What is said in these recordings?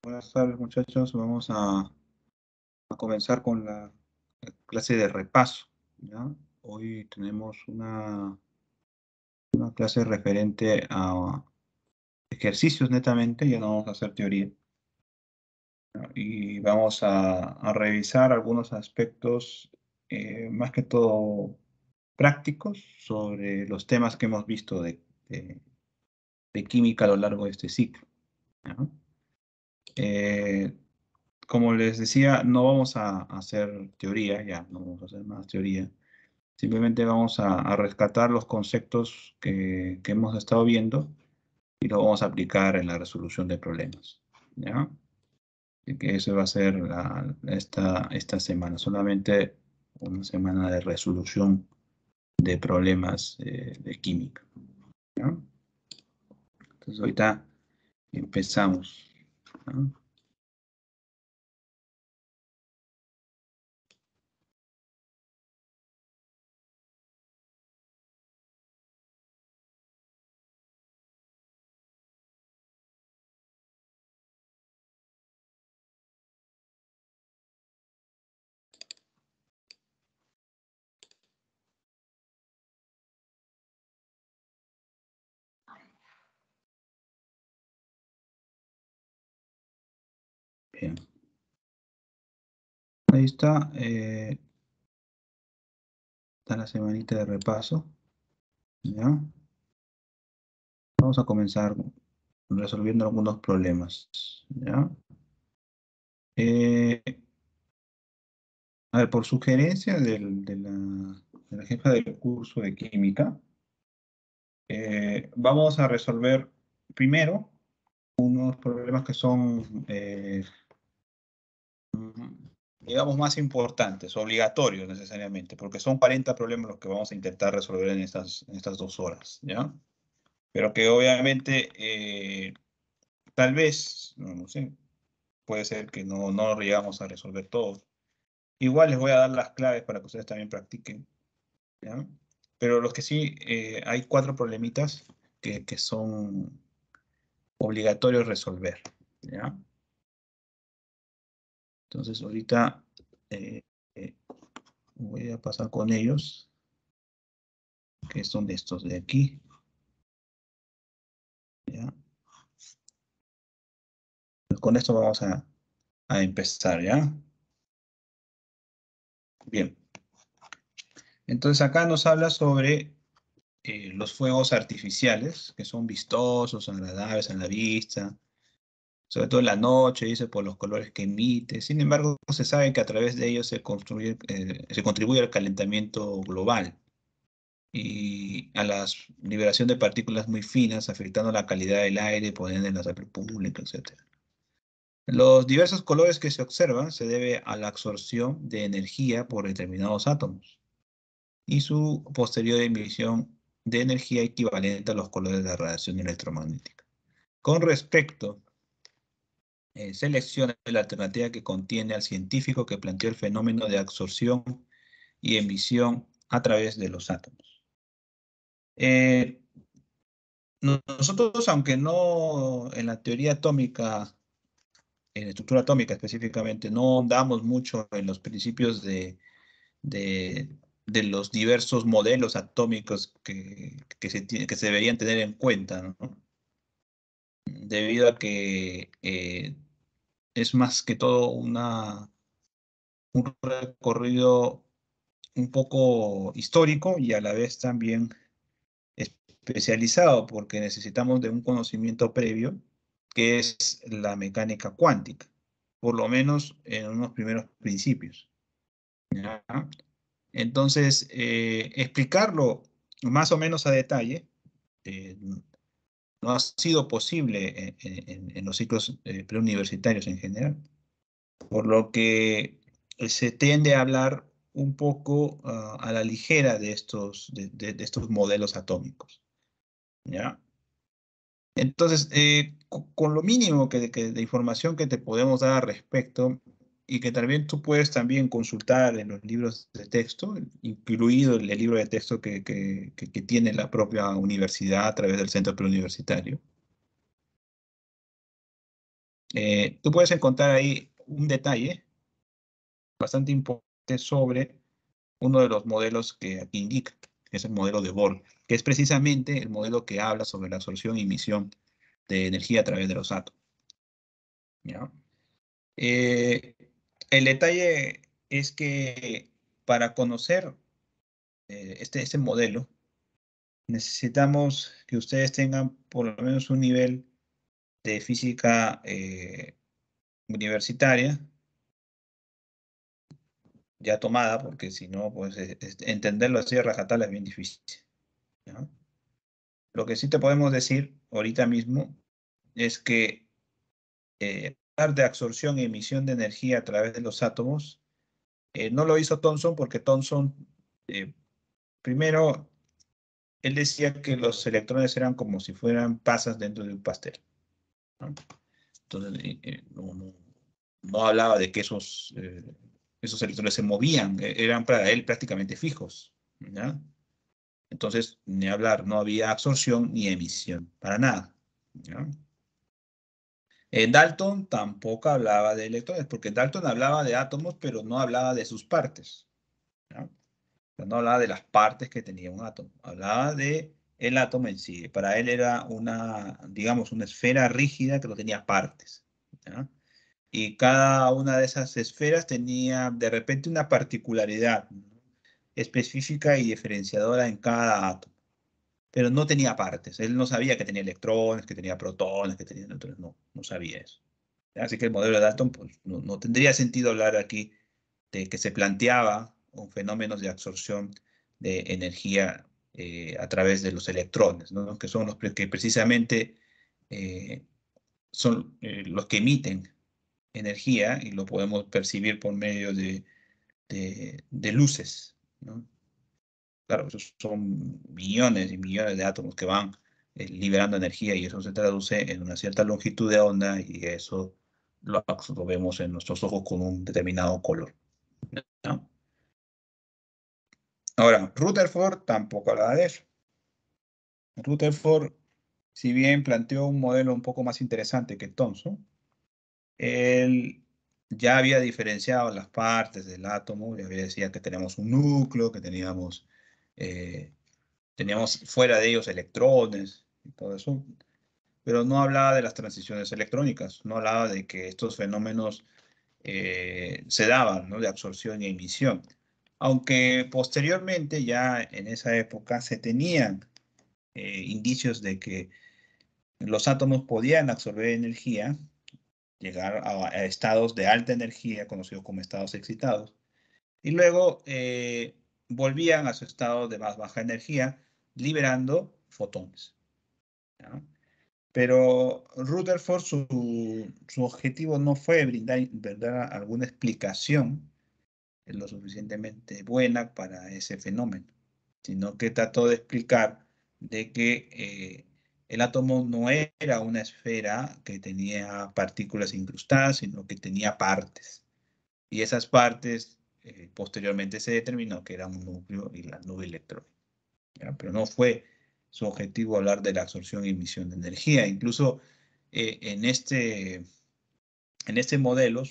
Buenas tardes, muchachos. Vamos a comenzar con la clase de repaso, ¿ya? Hoy tenemos una clase referente a ejercicios netamente, ya no vamos a hacer teoría, ¿ya? Y vamos a revisar algunos aspectos, más que todo prácticos, sobre los temas que hemos visto de química a lo largo de este ciclo, ¿ya? Eh, Como les decía, no vamos a hacer teoría, ya, no vamos a hacer más teoría. Simplemente vamos a rescatar los conceptos que hemos estado viendo y lo vamos a aplicar en la resolución de problemas, ¿ya? Así que eso va a ser esta semana, solamente una semana de resolución de problemas de química, ¿ya? Entonces ahorita empezamos, ¿no? Bien. Ahí está la semanita de repaso, ¿ya? Vamos a comenzar resolviendo algunos problemas, ¿ya? Eh, a ver, por sugerencia de la jefa del curso de química, vamos a resolver primero unos problemas que son, digamos, más importantes, obligatorios necesariamente, porque son 40 problemas los que vamos a intentar resolver en estas 2 horas, ¿ya? Pero que obviamente, tal vez, no sé, puede ser que no llegamos a resolver todo. Igual les voy a dar las claves para que ustedes también practiquen, ¿ya? Pero los que sí, hay 4 problemitas que son obligatorios resolver, ¿ya? Entonces ahorita eh, eh, voy a pasar con ellos, que son de estos de aquí, ¿ya? Pues con esto vamos a empezar, ¿ya? Bien. Entonces acá nos habla sobre los fuegos artificiales, que son vistosos, agradables a la vista, sobre todo en la noche, dice, por los colores que emite. Sin embargo, se sabe que a través de ellos se contribuye al calentamiento global y a la liberación de partículas muy finas, afectando la calidad del aire, poniendo en la salud pública, etc. Los diversos colores que se observan se debe a la absorción de energía por determinados átomos y su posterior emisión de energía equivalente a los colores de la radiación electromagnética. Con respecto selecciona la alternativa que contiene al científico que planteó el fenómeno de absorción y emisión a través de los átomos. Eh, Nosotros, aunque no en la teoría atómica, en la estructura atómica específicamente, no damos mucho en los principios de, de los diversos modelos atómicos que se deberían tener en cuenta, ¿no? Debido a que es más que todo un recorrido un poco histórico y a la vez también especializado, porque necesitamos de un conocimiento previo, que es la mecánica cuántica, por lo menos en unos primeros principios, ¿ya? Entonces, explicarlo más o menos a detalle no ha sido posible en los ciclos preuniversitarios en general, por lo que se tiende a hablar un poco a la ligera de estos modelos atómicos, ¿ya? Entonces, con lo mínimo de información que te podemos dar al respecto y que también tú puedes también consultar en los libros de texto, incluido el libro de texto que tiene la propia universidad a través del Centro Preuniversitario, Tú puedes encontrar ahí un detalle bastante importante sobre uno de los modelos que aquí indica, que es el modelo de Bohr, que es precisamente el modelo que habla sobre la absorción y emisión de energía a través de los átomos. ¿Ya? Eh, el detalle es que para conocer este modelo, necesitamos que ustedes tengan por lo menos un nivel de física universitaria ya tomada, porque si no, pues entenderlo así de rajatabla es bien difícil. ¿Ya? Lo que sí te podemos decir ahorita mismo es que hablar de absorción y emisión de energía a través de los átomos no lo hizo Thomson porque Thomson, eh, primero, él decía que los electrones eran como si fueran pasas dentro de un pastel, ¿no? Entonces, no hablaba de que esos electrones se movían, eran para él prácticamente fijos, ¿ya? Entonces, ni hablar, no había absorción ni emisión, para nada, ¿ya? Dalton tampoco hablaba de electrones, porque Dalton hablaba de átomos, pero no hablaba de sus partes, ¿ya? No hablaba de las partes que tenía un átomo, hablaba de el átomo en sí. Para él era una, digamos, una esfera rígida que no tenía partes, ¿ya? Y cada una de esas esferas tenía de repente una particularidad, ¿no?, específica y diferenciadora en cada átomo, pero no tenía partes. Él no sabía que tenía electrones, que tenía protones, que tenía neutrones, no sabía eso. Así que el modelo de Dalton, pues, no tendría sentido hablar aquí de que se planteaba un fenómeno de absorción de energía a través de los electrones, ¿no?, que son los que precisamente eh, son los que emiten energía y lo podemos percibir por medio de luces, ¿no? Claro, esos son millones y millones de átomos que van liberando energía y eso se traduce en una cierta longitud de onda y eso lo vemos en nuestros ojos con un determinado color, ¿no? Ahora, Rutherford tampoco hablaba de eso. Rutherford, si bien planteó un modelo un poco más interesante que Thomson, él ya había diferenciado las partes del átomo, ya había decía que tenemos un núcleo, que eh, teníamos fuera de ellos electrones y todo eso, pero no hablaba de las transiciones electrónicas, no hablaba de que estos fenómenos se daban, ¿no?, de absorción y emisión. Aunque posteriormente, ya en esa época, se tenían indicios de que los átomos podían absorber energía, llegar a estados de alta energía, conocidos como estados excitados, y luego volvían a su estado de más baja energía, liberando fotones, ¿ya? Pero Rutherford, su objetivo no fue brindar alguna explicación lo suficientemente buena para ese fenómeno, sino que trató de explicar de que el átomo no era una esfera que tenía partículas incrustadas, sino que tenía partes. Y esas partes posteriormente se determinó que eran un núcleo y la nube electrónica, ¿ya? Pero no fue su objetivo hablar de la absorción y emisión de energía. Incluso eh, en este, en este modelo,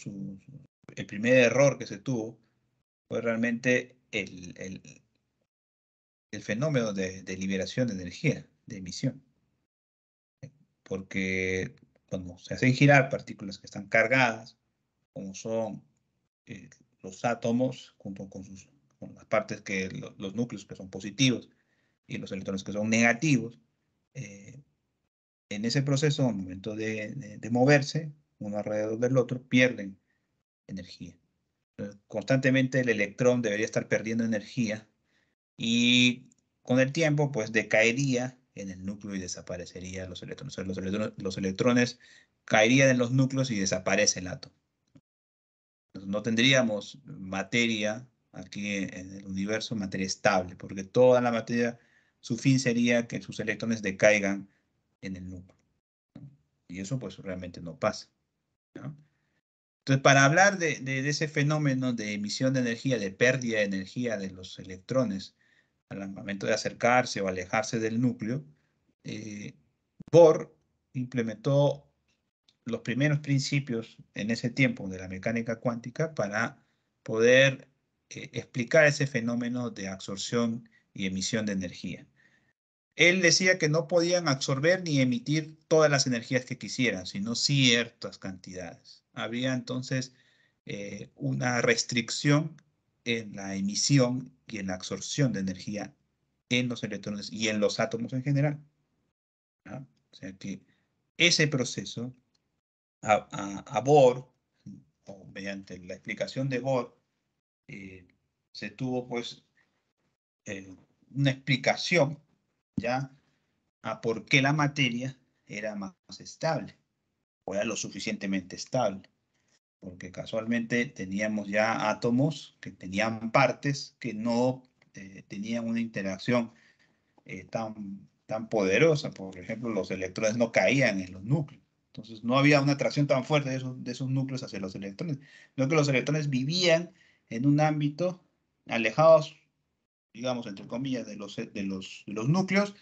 el primer error que se tuvo fue realmente el fenómeno de liberación de energía, de emisión. Porque cuando se hacen girar partículas que están cargadas, como son eh, los átomos, junto con las partes los núcleos que son positivos y los electrones que son negativos, eh, en ese proceso, al momento de moverse uno alrededor del otro, pierden energía. Constantemente el electrón debería estar perdiendo energía y con el tiempo, pues decaería en el núcleo y desaparecerían los electrones. O sea, los electrones caerían en los núcleos y desaparece el átomo. Entonces, no tendríamos materia aquí en el universo, materia estable, porque toda la materia, su fin sería que sus electrones decaigan en el núcleo. Y eso pues realmente no pasa, ¿no? Entonces, para hablar de ese fenómeno de emisión de energía, de pérdida de energía de los electrones al momento de acercarse o alejarse del núcleo, Bohr implementó los primeros principios en ese tiempo de la mecánica cuántica para poder explicar ese fenómeno de absorción y emisión de energía. Él decía que no podían absorber ni emitir todas las energías que quisieran, sino ciertas cantidades. Habría entonces una restricción en la emisión y en la absorción de energía en los electrones y en los átomos en general. ¿Ah? O sea que ese proceso a Bohr, o mediante la explicación de Bohr, eh, se tuvo pues eh, una explicación ya a por qué la materia era más estable, o era lo suficientemente estable, porque casualmente teníamos ya átomos que tenían partes que no tenían una interacción tan poderosa. Por ejemplo, los electrones no caían en los núcleos. Entonces no había una atracción tan fuerte de esos núcleos hacia los electrones, sino que los electrones vivían en un ámbito alejados, digamos, entre comillas, de los núcleos,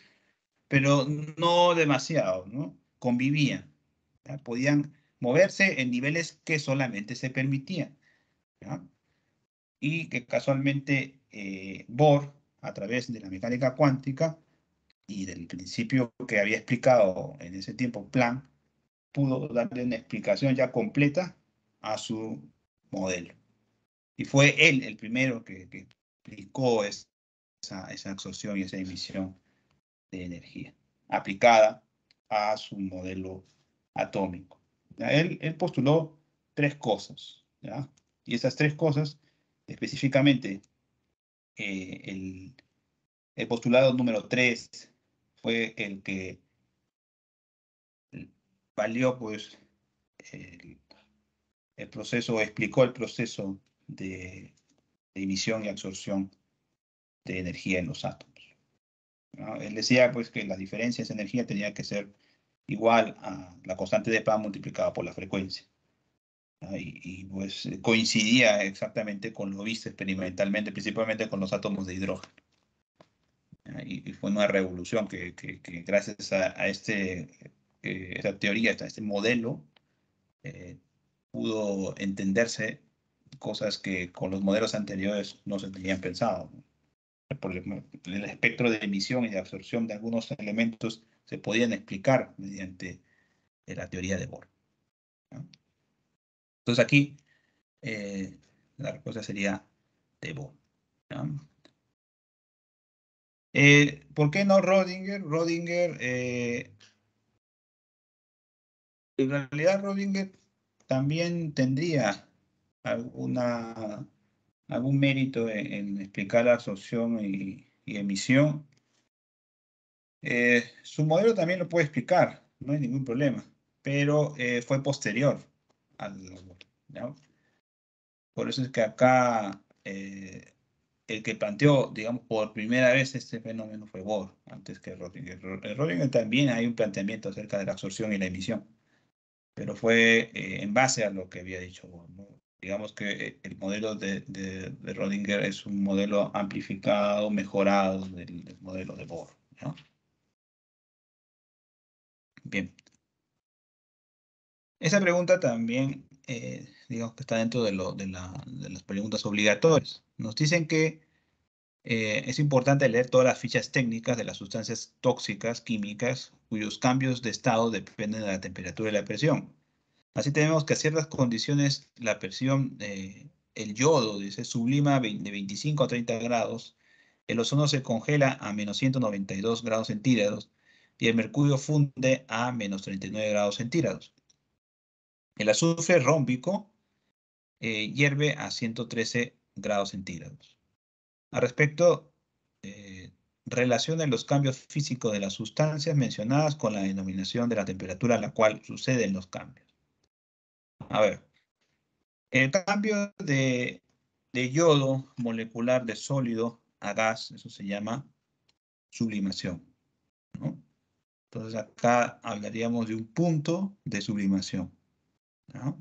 pero no demasiado, ¿no? Convivían, ¿ya? Podían moverse en niveles que solamente se permitían, ¿ya? Y que casualmente Bohr, a través de la mecánica cuántica y del principio que había explicado en ese tiempo Planck, pudo darle una explicación ya completa a su modelo. Y fue él el primero que explicó esa absorción y esa emisión de energía aplicada a su modelo atómico. Él postuló tres cosas, ¿ya? Y esas tres cosas, específicamente, el postulado número 3 fue el que valió, pues, el, el proceso, explicó el proceso de emisión y absorción de energía en los átomos, ¿no? Él decía, pues, que la diferencia de energía tenía que ser igual a la constante de Planck multiplicada por la frecuencia, ¿no? Pues coincidía exactamente con lo visto experimentalmente, principalmente con los átomos de hidrógeno. Y fue una revolución que gracias a esta teoría, a este modelo, eh, pudo entenderse cosas que con los modelos anteriores no se tenían pensado, ¿no? Por ejemplo, el espectro de emisión y de absorción de algunos elementos se podían explicar mediante la teoría de Bohr, ¿no? Entonces aquí eh, la respuesta sería de Bohr, ¿no? ¿Por qué no Rödinger? En realidad Rödinger también tendría alguna, algún mérito en explicar la absorción y emisión. Su modelo también lo puede explicar, no hay ningún problema, pero fue posterior al, ¿no? Por eso es que acá el que planteó, digamos, por primera vez este fenómeno fue Bohr, antes que Rödinger. Rödinger también hay un planteamiento acerca de la absorción y la emisión, pero fue en base a lo que había dicho Bohr, ¿no? Digamos que el modelo de Rödinger es un modelo amplificado, mejorado del modelo de Bohr, ¿no? Bien. Esa pregunta también, digamos que está dentro de las preguntas obligatorias. Nos dicen que es importante leer todas las fichas técnicas de las sustancias tóxicas químicas cuyos cambios de estado dependen de la temperatura y la presión. Así tenemos que a ciertas condiciones la presión, el yodo, dice, sublima de 25 a 30 grados, el ozono se congela a menos 192 grados centígrados y el mercurio funde a menos 39 grados centígrados. El azufre rómbico hierve a 113 grados centígrados. Al respecto, eh, relacionen los cambios físicos de las sustancias mencionadas con la denominación de la temperatura a la cual suceden los cambios. A ver, el cambio de yodo molecular de sólido a gas, eso se llama sublimación, ¿no? Entonces acá hablaríamos de un punto de sublimación, ¿no?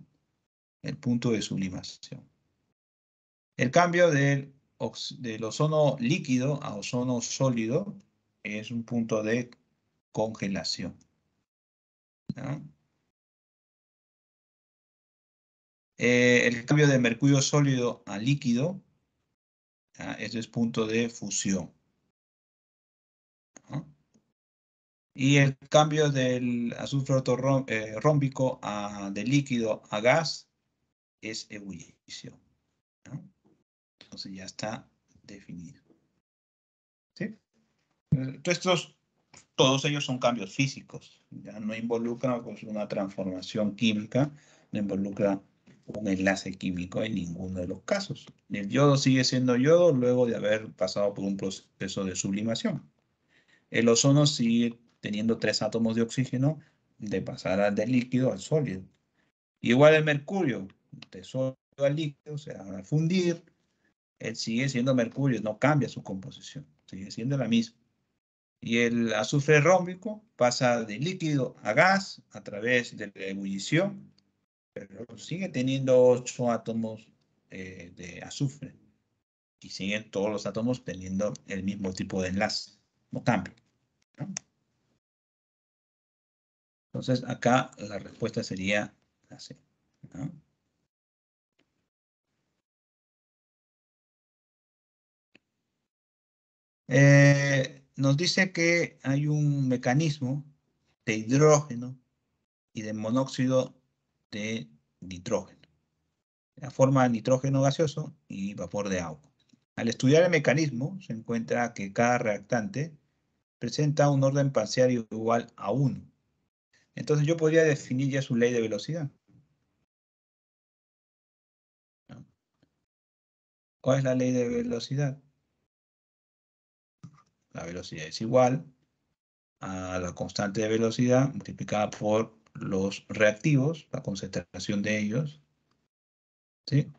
El punto de sublimación. El cambio del ozono líquido a ozono sólido es un punto de congelación, ¿no? El cambio de mercurio sólido a líquido, ese es punto de fusión, ¿no? Y el cambio del azufre ortorrómbico de líquido a gas es ebullición, ¿no? Entonces ya está definido, ¿sí? Todos ellos son cambios físicos, ya no involucran pues, una transformación química, no involucra un enlace químico en ninguno de los casos. El yodo sigue siendo yodo luego de haber pasado por un proceso de sublimación. El ozono sigue teniendo 3 átomos de oxígeno de pasar del líquido al sólido. Igual el mercurio, de sólido al líquido, o sea, al fundir, él sigue siendo mercurio, no cambia su composición, sigue siendo la misma. Y el azufre rómbico pasa de líquido a gas a través de la ebullición, pero sigue teniendo 8 átomos de azufre y siguen todos los átomos teniendo el mismo tipo de enlace, no cambia, ¿no? Entonces acá la respuesta sería la C, ¿no? Nos dice que hay un mecanismo de hidrógeno y de monóxido de nitrógeno. La forma de nitrógeno gaseoso y vapor de agua. Al estudiar el mecanismo, se encuentra que cada reactante presenta un orden parcial igual a 1. Entonces yo podría definir ya su ley de velocidad, ¿no? ¿Cuál es la ley de velocidad? La velocidad es igual a la constante de velocidad multiplicada por los reactivos, la concentración de ellos, ¿sí?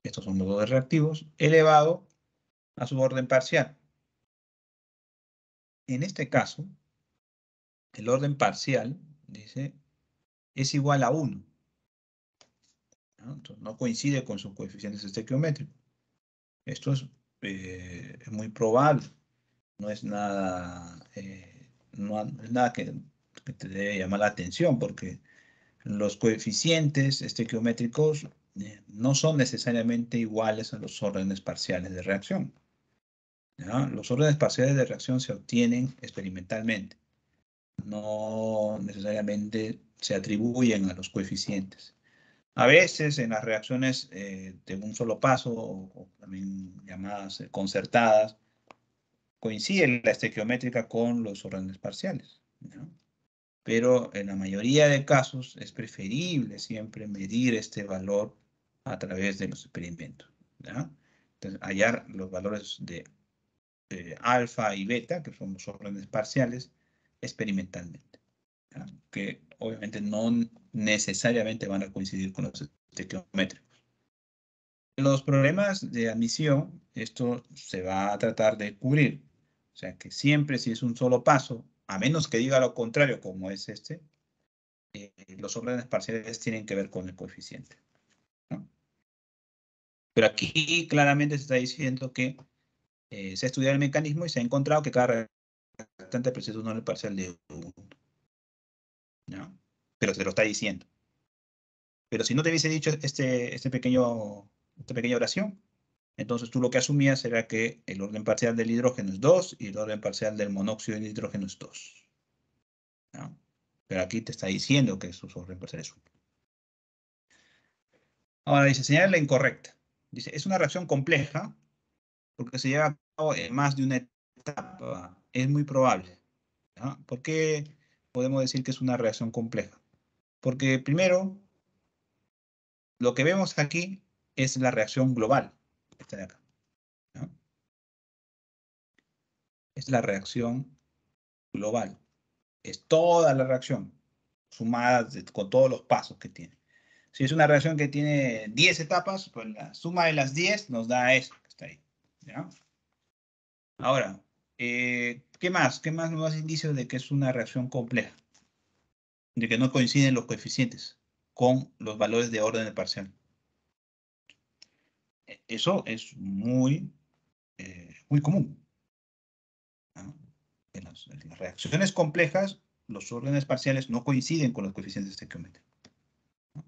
Estos son los dos reactivos, elevado a su orden parcial. En este caso, el orden parcial, dice, es igual a 1, ¿no? Entonces, no coincide con sus coeficientes estequiométricos. Esto es muy probable, no es nada, no es nada que te debe llamar la atención, porque los coeficientes estequiométricos no son necesariamente iguales a los órdenes parciales de reacción, ¿ya? Los órdenes parciales de reacción se obtienen experimentalmente, no necesariamente se atribuyen a los coeficientes. A veces en las reacciones de un solo paso, o también llamadas concertadas, coincide la estequiométrica con los órdenes parciales, ¿no? Pero en la mayoría de casos es preferible siempre medir este valor a través de los experimentos, ¿ya? Entonces, hallar los valores de alfa y beta, que son los órdenes parciales, experimentalmente, ¿ya? Que obviamente no necesariamente van a coincidir con los estequiométricos. En los problemas de admisión, esto se va a tratar de cubrir. O sea que siempre si es un solo paso, a menos que diga lo contrario, como es este, los órdenes parciales tienen que ver con el coeficiente, ¿no? Pero aquí claramente se está diciendo que se ha estudiado el mecanismo y se ha encontrado que cada reactante presenta un orden parcial de 1, ¿no? Pero se lo está diciendo. Pero si no te hubiese dicho esta pequeña oración, entonces tú lo que asumías era que el orden parcial del hidrógeno es 2 y el orden parcial del monóxido de nitrógeno es 2, ¿no? Pero aquí te está diciendo que su orden parcial es 1. Ahora dice, señala la incorrecta. Dice, es una reacción compleja porque se lleva a cabo en más de una etapa. Es muy probable, ¿no? ¿Por qué podemos decir que es una reacción compleja? Porque primero, lo que vemos aquí es la reacción global. Esta de acá, ¿no? Es la reacción global. Es toda la reacción, sumada con todos los pasos que tiene. Si es una reacción que tiene 10 etapas, pues la suma de las 10 nos da eso que está ahí, ¿ya? Ahora, ¿qué más? ¿Qué más nos da indicios de que es una reacción compleja? De que no coinciden los coeficientes con los valores de orden parcial. Eso es muy común, ¿no? En las reacciones complejas, los órdenes parciales no coinciden con los coeficientes estequiométricos, ¿no?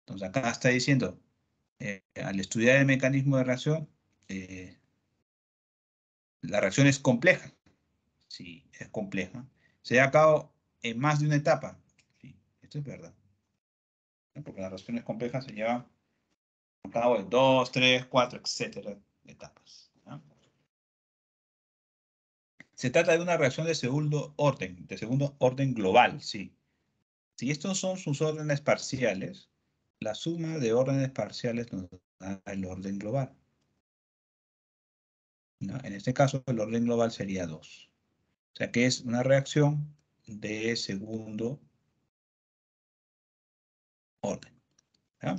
Entonces acá está diciendo, al estudiar el mecanismo de reacción, la reacción es compleja. Sí, es compleja. Se lleva a cabo en más de una etapa. Sí, esto es verdad. ¿No? Porque las reacciones complejas se llevan a cabo en 2, 3, 4, etcétera, etapas. ¿No? Se trata de una reacción de segundo orden global, sí. Si estos son sus órdenes parciales, la suma de órdenes parciales nos da el orden global. ¿No? En este caso, el orden global sería 2. O sea que es una reacción de segundo orden. ¿Ya?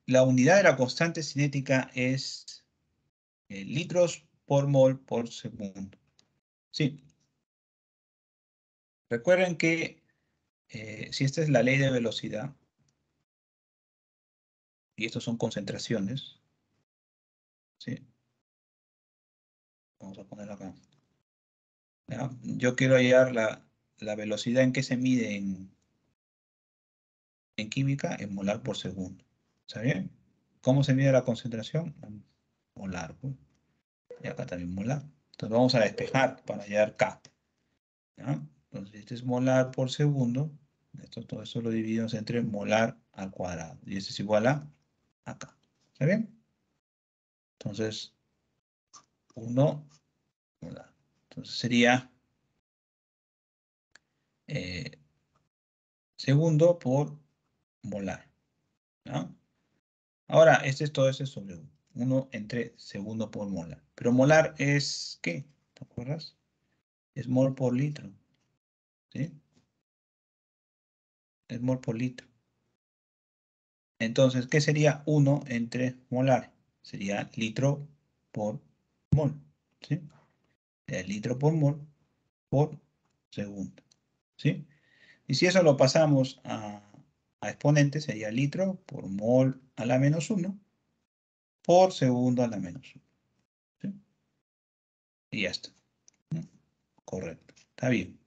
La unidad de la constante cinética es litros por mol por segundo. Sí, recuerden que si esta es la ley de velocidad y estos son concentraciones, ¿sí? Vamos a ponerlo acá. ¿Ya? Yo quiero hallar la velocidad en que se mide en química en molar por segundo. ¿Está bien? ¿Cómo se mide la concentración? En molar, pues. Y acá también molar. Entonces vamos a despejar para hallar K. ¿Ya? Entonces este es molar por segundo. Todo esto lo dividimos entre molar al cuadrado. Y esto es igual a acá. ¿Está bien? Entonces, 1 molar. Entonces sería eh, segundo por molar. ¿Ya? Ahora, todo esto es sobre 1. 1 entre segundo por molar. Pero molar es, ¿qué? ¿Te acuerdas? Es mol por litro. ¿Sí? Es mol por litro. Entonces, ¿qué sería 1 entre molar? Sería litro por mol. ¿Sí? Litro por mol por segundo. ¿Sí? Y si eso lo pasamos a exponente, sería litro por mol a la menos 1 por segundo a la menos 1. ¿Sí? Y ya está. ¿No? Correcto. Está bien.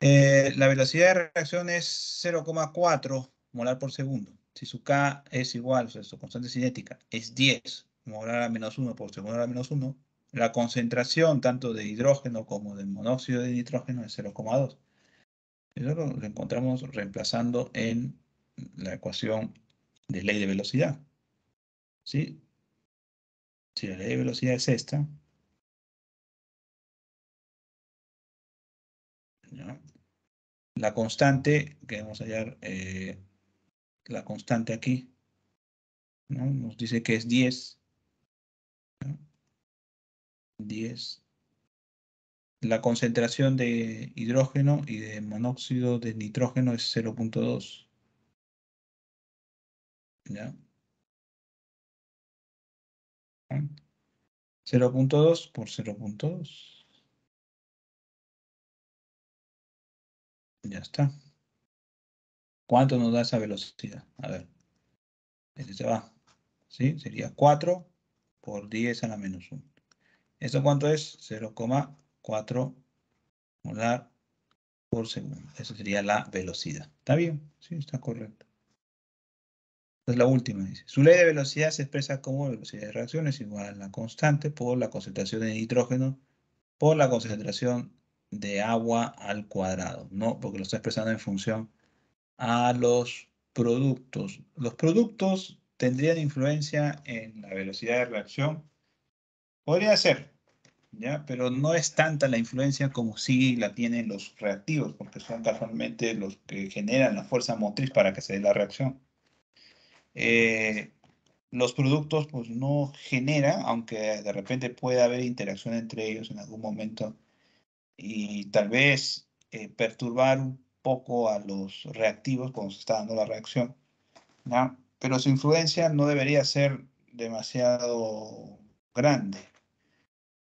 La velocidad de reacción es 0,4 molar por segundo. Si su K es igual, o sea, su constante cinética es 10 molar a menos 1 por segundo a la menos 1, la concentración tanto de hidrógeno como de monóxido de nitrógeno es 0,2. Eso lo encontramos reemplazando en la ecuación de ley de velocidad. ¿Sí? Si la ley de velocidad es esta, ¿ya? La constante, que vamos a hallar la constante aquí, ¿no? Nos dice que es 10. ¿No? 10. La concentración de hidrógeno y de monóxido de nitrógeno es 0,2. ¿Ya? 0,2 por 0,2. Ya está. ¿Cuánto nos da esa velocidad? A ver, este se va. ¿Sí? Sería 4 por 10 a la menos 1. ¿Esto cuánto es? 0,4 molar por segundo. Esa sería la velocidad. ¿Está bien? Sí, está correcto. Es la última, dice. Su ley de velocidad se expresa como velocidad de reacción es igual a la constante por la concentración de nitrógeno por la concentración de agua al cuadrado, ¿no? Porque lo está expresando en función a los productos. Los productos tendrían influencia en la velocidad de reacción. Podría ser, ¿ya? Pero no es tanta la influencia como sí la tienen los reactivos, porque son casualmente los que generan la fuerza motriz para que se dé la reacción. Eh, los productos pues no generan, aunque de repente puede haber interacción entre ellos en algún momento y tal vez perturbar un poco a los reactivos cuando se está dando la reacción, ¿ya? Pero su influencia no debería ser demasiado grande,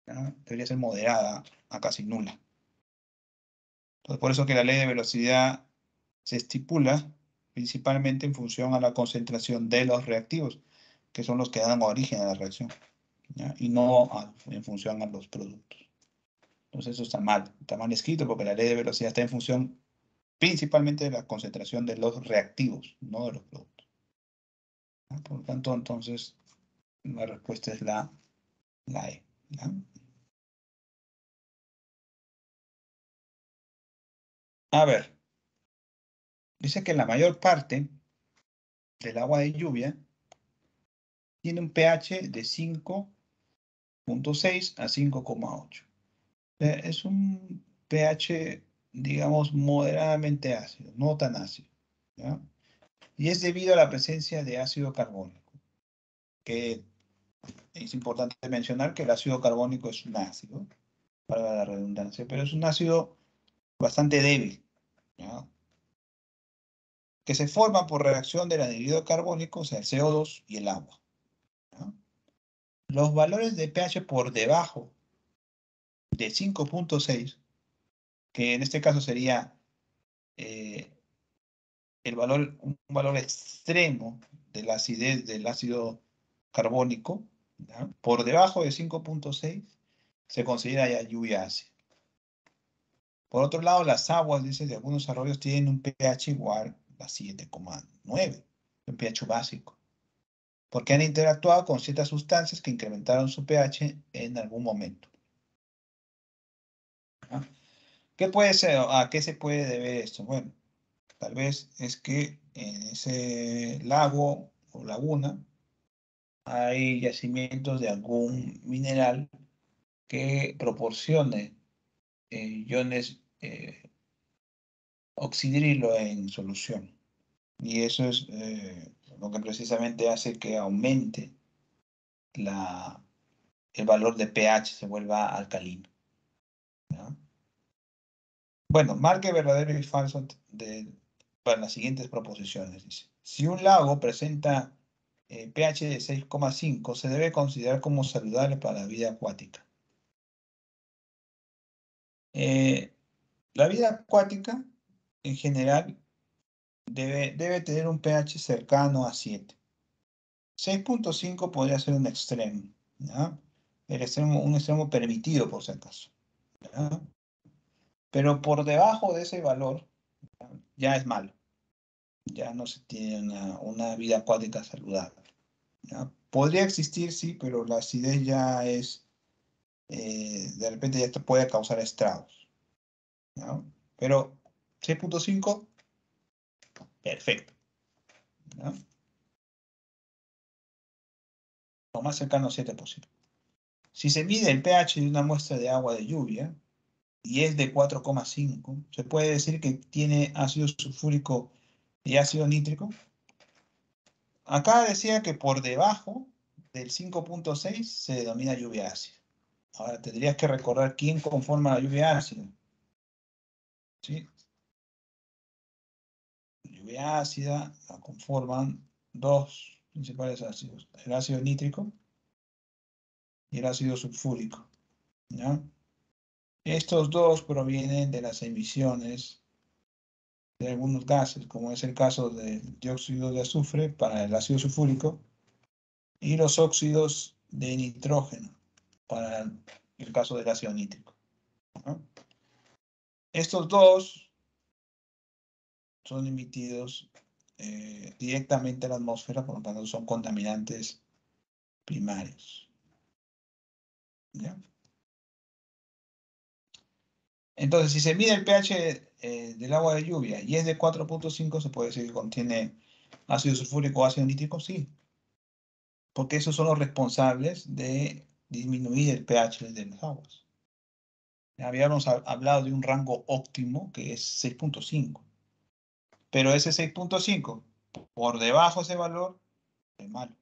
¿ya? Debería ser moderada a casi nula. Entonces, por eso que la ley de velocidad se estipula principalmente en función a la concentración de los reactivos, que son los que dan origen a la reacción, ¿ya? Y no en función a los productos. Entonces eso está mal escrito porque la ley de velocidad está en función principalmente de la concentración de los reactivos, no de los productos. Por lo tanto, entonces, la respuesta es la E. ¿Ya? A ver, dice que la mayor parte del agua de lluvia tiene un pH de 5,6 a 5,8. Es un pH, digamos, moderadamente ácido, no tan ácido. ¿Ya? Y es debido a la presencia de ácido carbónico, que es importante mencionar que el ácido carbónico es un ácido, para la redundancia, pero es un ácido bastante débil, ¿ya? Que se forma por reacción del anhídrido carbónico, o sea, el CO2 y el agua. ¿Ya? Los valores de pH por debajo de 5,6, que en este caso sería eh, un valor extremo de la acidez del ácido carbónico, ¿ya? Por debajo de 5,6 se considera ya lluvia ácida. Por otro lado, las aguas, dice, de algunos arroyos tienen un pH igual a 7,9, un pH básico, porque han interactuado con ciertas sustancias que incrementaron su pH en algún momento. ¿Ah? ¿Qué puede ser? ¿A qué se puede deber esto? Bueno, tal vez es que en ese lago o laguna hay yacimientos de algún mineral que proporcione iones oxidrilo en solución. Y eso es lo que precisamente hace que aumente la, el valor de pH, se vuelva alcalino. ¿Ya? Bueno, marque verdadero y falso para las siguientes proposiciones. Dice, si un lago presenta pH de 6,5, se debe considerar como saludable para la vida acuática. Eh, la vida acuática, en general, debe tener un pH cercano a 7. 6,5 podría ser un extremo, ¿ya? Un extremo permitido, por si acaso, ¿ya? Pero por debajo de ese valor, ¿ya? Ya es malo. Ya no se tiene una vida acuática saludable, ¿ya? Podría existir, sí, pero la acidez ya es, de repente ya te puede causar estragos, ¿ya? Pero 6,5, perfecto, ¿ya? Lo más cercano a 7 posible. Si se mide el pH de una muestra de agua de lluvia, y es de 4,5, se puede decir que tiene ácido sulfúrico y ácido nítrico. Acá decía que por debajo del 5,6 se denomina lluvia ácida. Ahora tendrías que recordar quién conforma la lluvia ácida. ¿Sí? La lluvia ácida la conforman dos principales ácidos, el ácido nítrico y el ácido sulfúrico, ¿ya? Estos dos provienen de las emisiones de algunos gases, como es el caso del dióxido de azufre para el ácido sulfúrico y los óxidos de nitrógeno para el caso del ácido nítrico, ¿no? Estos dos son emitidos directamente a la atmósfera, por lo tanto son contaminantes primarios, ¿ya? Entonces, si se mide el pH del agua de lluvia y es de 4,5, se puede decir que contiene ácido sulfúrico o ácido nítrico, sí, porque esos son los responsables de disminuir el pH de las aguas. Habíamos hablado de un rango óptimo que es 6,5, pero ese 6,5 por debajo de ese valor es malo.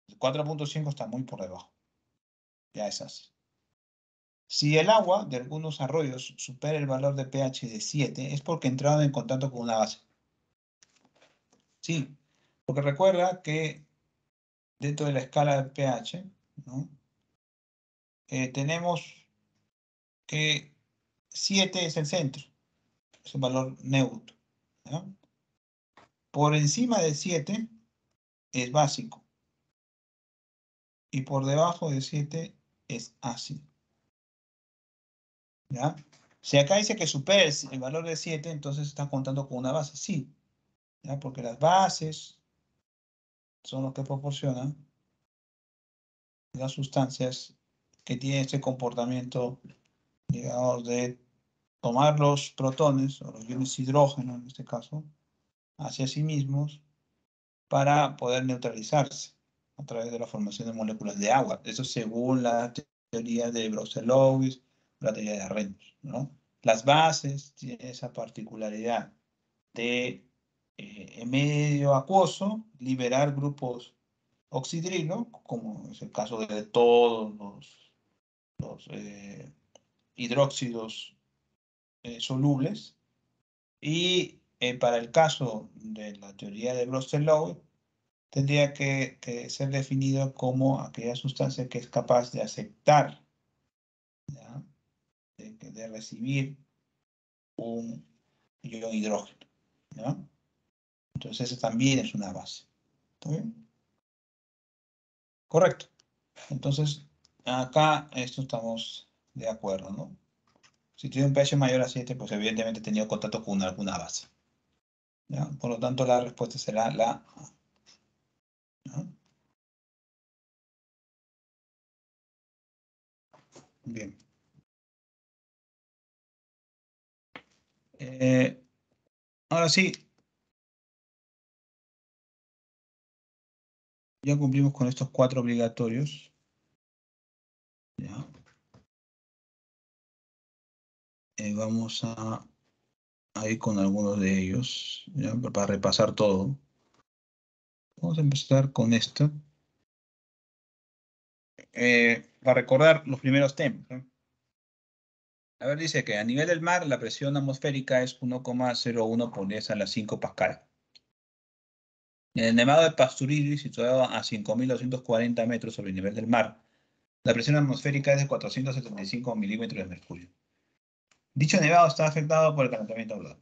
El 4,5 está muy por debajo, ya es así. Si el agua de algunos arroyos supera el valor de pH de 7, es porque entraron en contacto con una base. Sí, porque recuerda que dentro de la escala de pH, ¿no? Tenemos que 7 es el centro, es un valor neutro, ¿no? Por encima de 7 es básico y por debajo de 7 es ácido. ¿Ya? Si acá dice que supera el valor de 7, entonces está contando con una base. Sí, ¿ya? Porque las bases son los que proporcionan las sustancias que tienen este comportamiento, digamos, de tomar los protones, o los iones hidrógeno en este caso, hacia sí mismos para poder neutralizarse a través de la formación de moléculas de agua. Eso según la teoría de Broglie-Lewis, la teoría de Arrhenius, ¿no? Las bases tienen esa particularidad de, en medio acuoso, liberar grupos oxidrilos, como es el caso de todos los hidróxidos solubles, y para el caso de la teoría de Broglie-Lewis, tendría que ser definido como aquella sustancia que es capaz de aceptar, ¿ya? De recibir un ion hidrógeno, ¿ya? Entonces, eso también es una base. ¿Está bien? Correcto. Entonces, acá esto estamos de acuerdo, ¿no? Si tiene un pH mayor a 7, pues evidentemente ha tenido contacto con alguna base, ¿ya? Por lo tanto, la respuesta será la A, ¿ya? Bien. Eh, ahora sí, ya cumplimos con estos 4 obligatorios, ¿ya? Vamos a ir con algunos de ellos, ¿ya? Para repasar todo. Vamos a empezar con esto. Para recordar los primeros temas, ¿no? A ver, dice que a nivel del mar la presión atmosférica es 1,01 por 10 a la 5 pascal. En el Nevado de Pasturilli, situado a 5.240 metros sobre el nivel del mar, la presión atmosférica es de 475 milímetros de mercurio. Dicho nevado está afectado por el calentamiento global.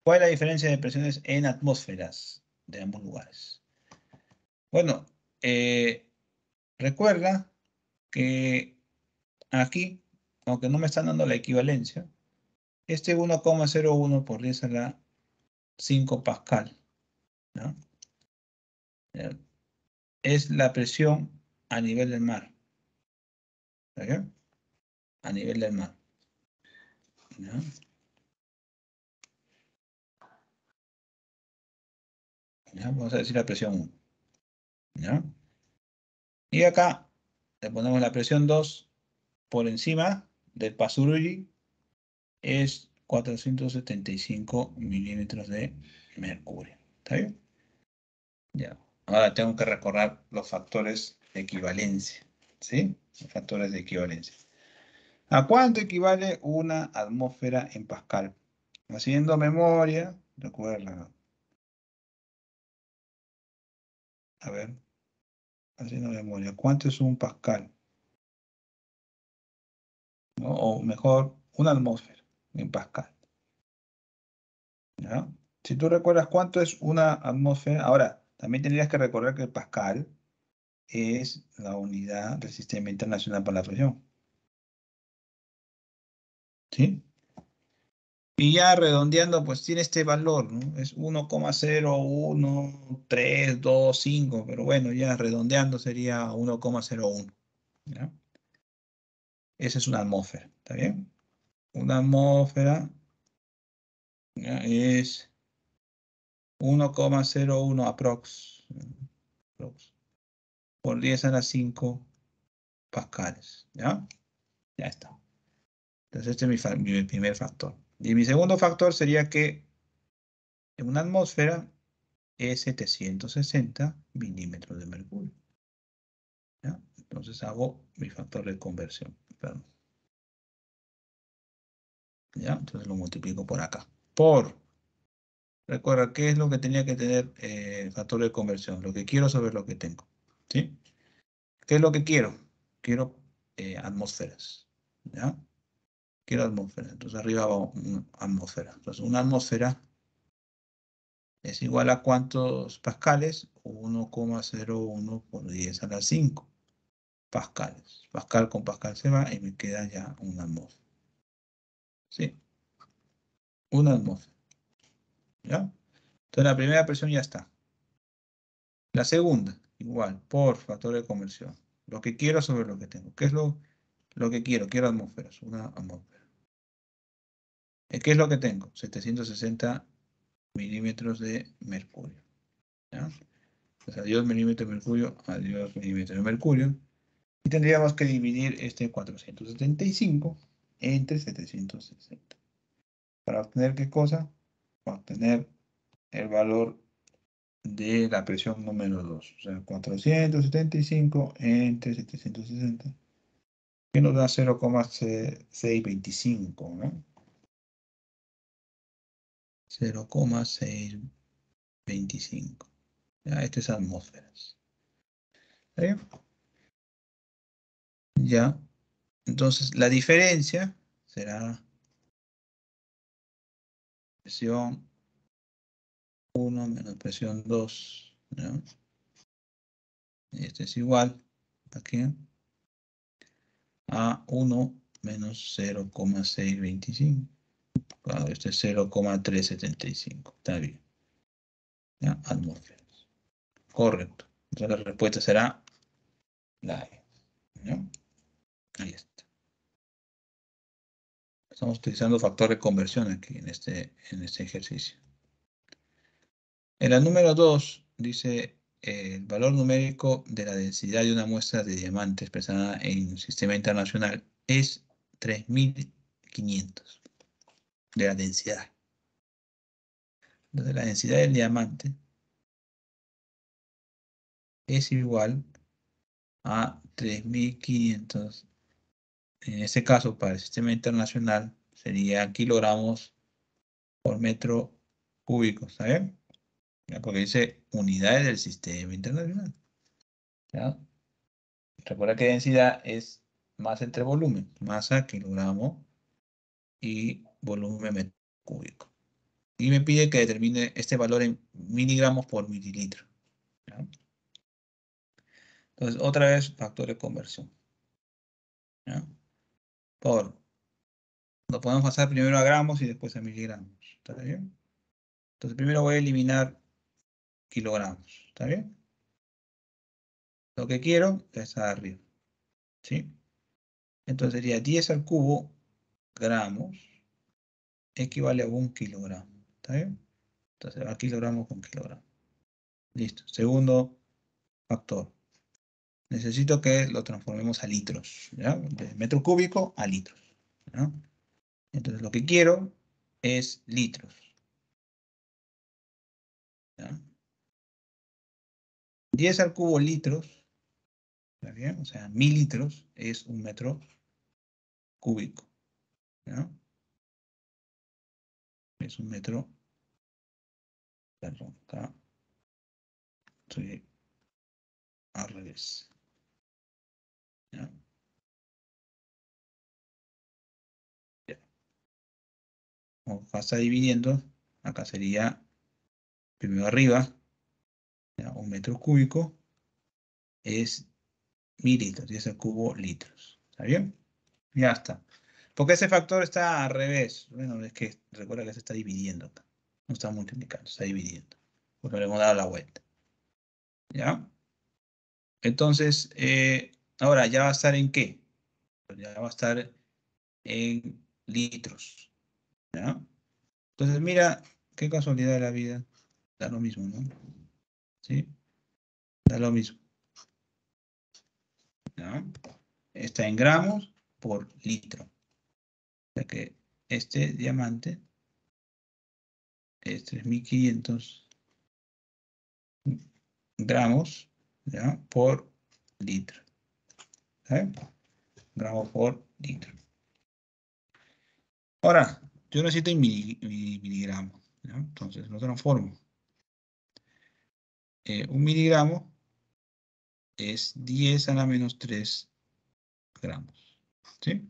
¿Cuál es la diferencia de presiones en atmósferas de ambos lugares? Bueno, recuerda que aquí, aunque no me están dando la equivalencia, este 1,01 por 10 a la 5 pascal, ¿no? Es la presión a nivel del mar. ¿Está bien? A nivel del mar, ¿no? ¿Ya? Vamos a decir la presión 1, ¿ya? Y acá le ponemos la presión 2 por encima del Pasururi, es 475 milímetros de mercurio. ¿Está bien? Ya. Ahora tengo que recordar los factores de equivalencia. ¿Sí? Los factores de equivalencia. ¿A cuánto equivale una atmósfera en pascal? Haciendo memoria, recuerda. A ver, haciendo memoria. ¿Cuánto es un pascal? ¿No? O mejor, una atmósfera en pascal. ¿Ya? Si tú recuerdas cuánto es una atmósfera, ahora, también tendrías que recordar que el pascal es la unidad del Sistema Internacional para la Presión. ¿Sí? Y ya redondeando, pues tiene este valor, ¿no? Es 1,013225, pero bueno, ya redondeando sería 1,01. ¿Ya? Esa es una atmósfera, ¿está bien? Una atmósfera, ¿ya? Es 1,01 aprox por 10 a la 5 pascales, ¿ya? Ya está. Entonces este es mi primer factor. Y mi segundo factor sería que en una atmósfera es 760 milímetros de mercurio, ¿ya? Entonces hago mi factor de conversión. Perdón, ¿ya? Entonces lo multiplico por acá. Recuerda, ¿qué es lo que tenía que tener el factor de conversión? Lo que quiero sobre lo que tengo, ¿sí? ¿Qué es lo que quiero? Quiero atmósferas, ¿ya? Quiero atmósfera. Entonces arriba va una atmósfera. Entonces una atmósfera es igual a ¿cuántos pascales? 1,01 por 10 a la 5 pascales. Pascal con pascal se va y me queda ya una atmósfera. ¿sí? Una atmósfera, ¿ya? Entonces la primera presión ya está. La segunda, igual, por factor de conversión. Lo que quiero sobre lo que tengo. ¿Qué es lo que quiero? Quiero atmósferas, una atmósfera. ¿Qué es lo que tengo? 760 milímetros de mercurio, ¿ya? Pues adiós milímetro de mercurio, adiós milímetro de mercurio. Y tendríamos que dividir este 475 entre 760. ¿Para obtener qué cosa? Para obtener el valor de la presión número 2. O sea, 475 entre 760, que nos da 0,625, ¿no? 0,625. Ya, esto es atmósferas. ¿Está bien? Ya. Entonces, la diferencia será presión 1 menos presión 2, ¿no? Y este es igual aquí a 1 menos 0,625. Claro, este es 0,375. Está bien. ¿Ya? Atmósferas. Correcto. Entonces la respuesta será la E. ¿No? Ahí está. Estamos utilizando factor de conversión aquí en este ejercicio. En la número 2 dice el valor numérico de la densidad de una muestra de diamante expresada en el sistema internacional es 3500 de la densidad. Entonces la densidad del diamante es igual a 3500. En este caso, para el sistema internacional, sería kilogramos por metro cúbico, ¿está bien? Ya, porque dice unidades del sistema internacional. ¿Ya? Recuerda que densidad es masa entre volumen, masa kilogramo y volumen metro cúbico. Y me pide que determine este valor en miligramos por mililitro. ¿Ya? Entonces, otra vez, factor de conversión. ¿Ya? Lo podemos pasar primero a gramos y después a miligramos. ¿Está bien? Entonces, primero voy a eliminar kilogramos. ¿Está bien? Lo que quiero es arriba. ¿Sí? Entonces sería 10 al cubo gramos equivale a 1 kilogramo. ¿Está bien? Entonces va kilogramos con kilogramo. Listo. Segundo factor. Necesito que lo transformemos a litros. ¿Ya? De metro cúbico a litros. ¿Ya? Entonces lo que quiero es litros. ¿Ya? 10 al cubo litros. ¿Está bien? O sea, 1000 litros es un metro cúbico. ¿Ya? Es un metro. Perdón, acá estoy al revés. ¿Ya? Ya. Como acá está dividiendo, acá sería primero arriba, ¿ya? Un metro cúbico es 1000 litros, 10 al cubo litros. ¿Está bien? Ya está. Porque ese factor está al revés. Bueno, es que recuerda que se está dividiendo acá. No está multiplicando, está dividiendo. Porque le hemos dado la vuelta. ¿Ya? Entonces, ahora ya va a estar en qué? Pues ya va a estar en litros. ¿Ya? Entonces, mira, qué casualidad de la vida. Da lo mismo, ¿no? ¿Sí? Da lo mismo. ¿Ya? Está en gramos por litro. O sea que este diamante es 3500 gramos, ¿ya? Por litro. ¿Eh? Gramos por litro. Ahora, yo necesito en miligramos, ¿ya? Entonces lo transformo. 1 miligramo es 10 a la menos 3 gramos. ¿Sí?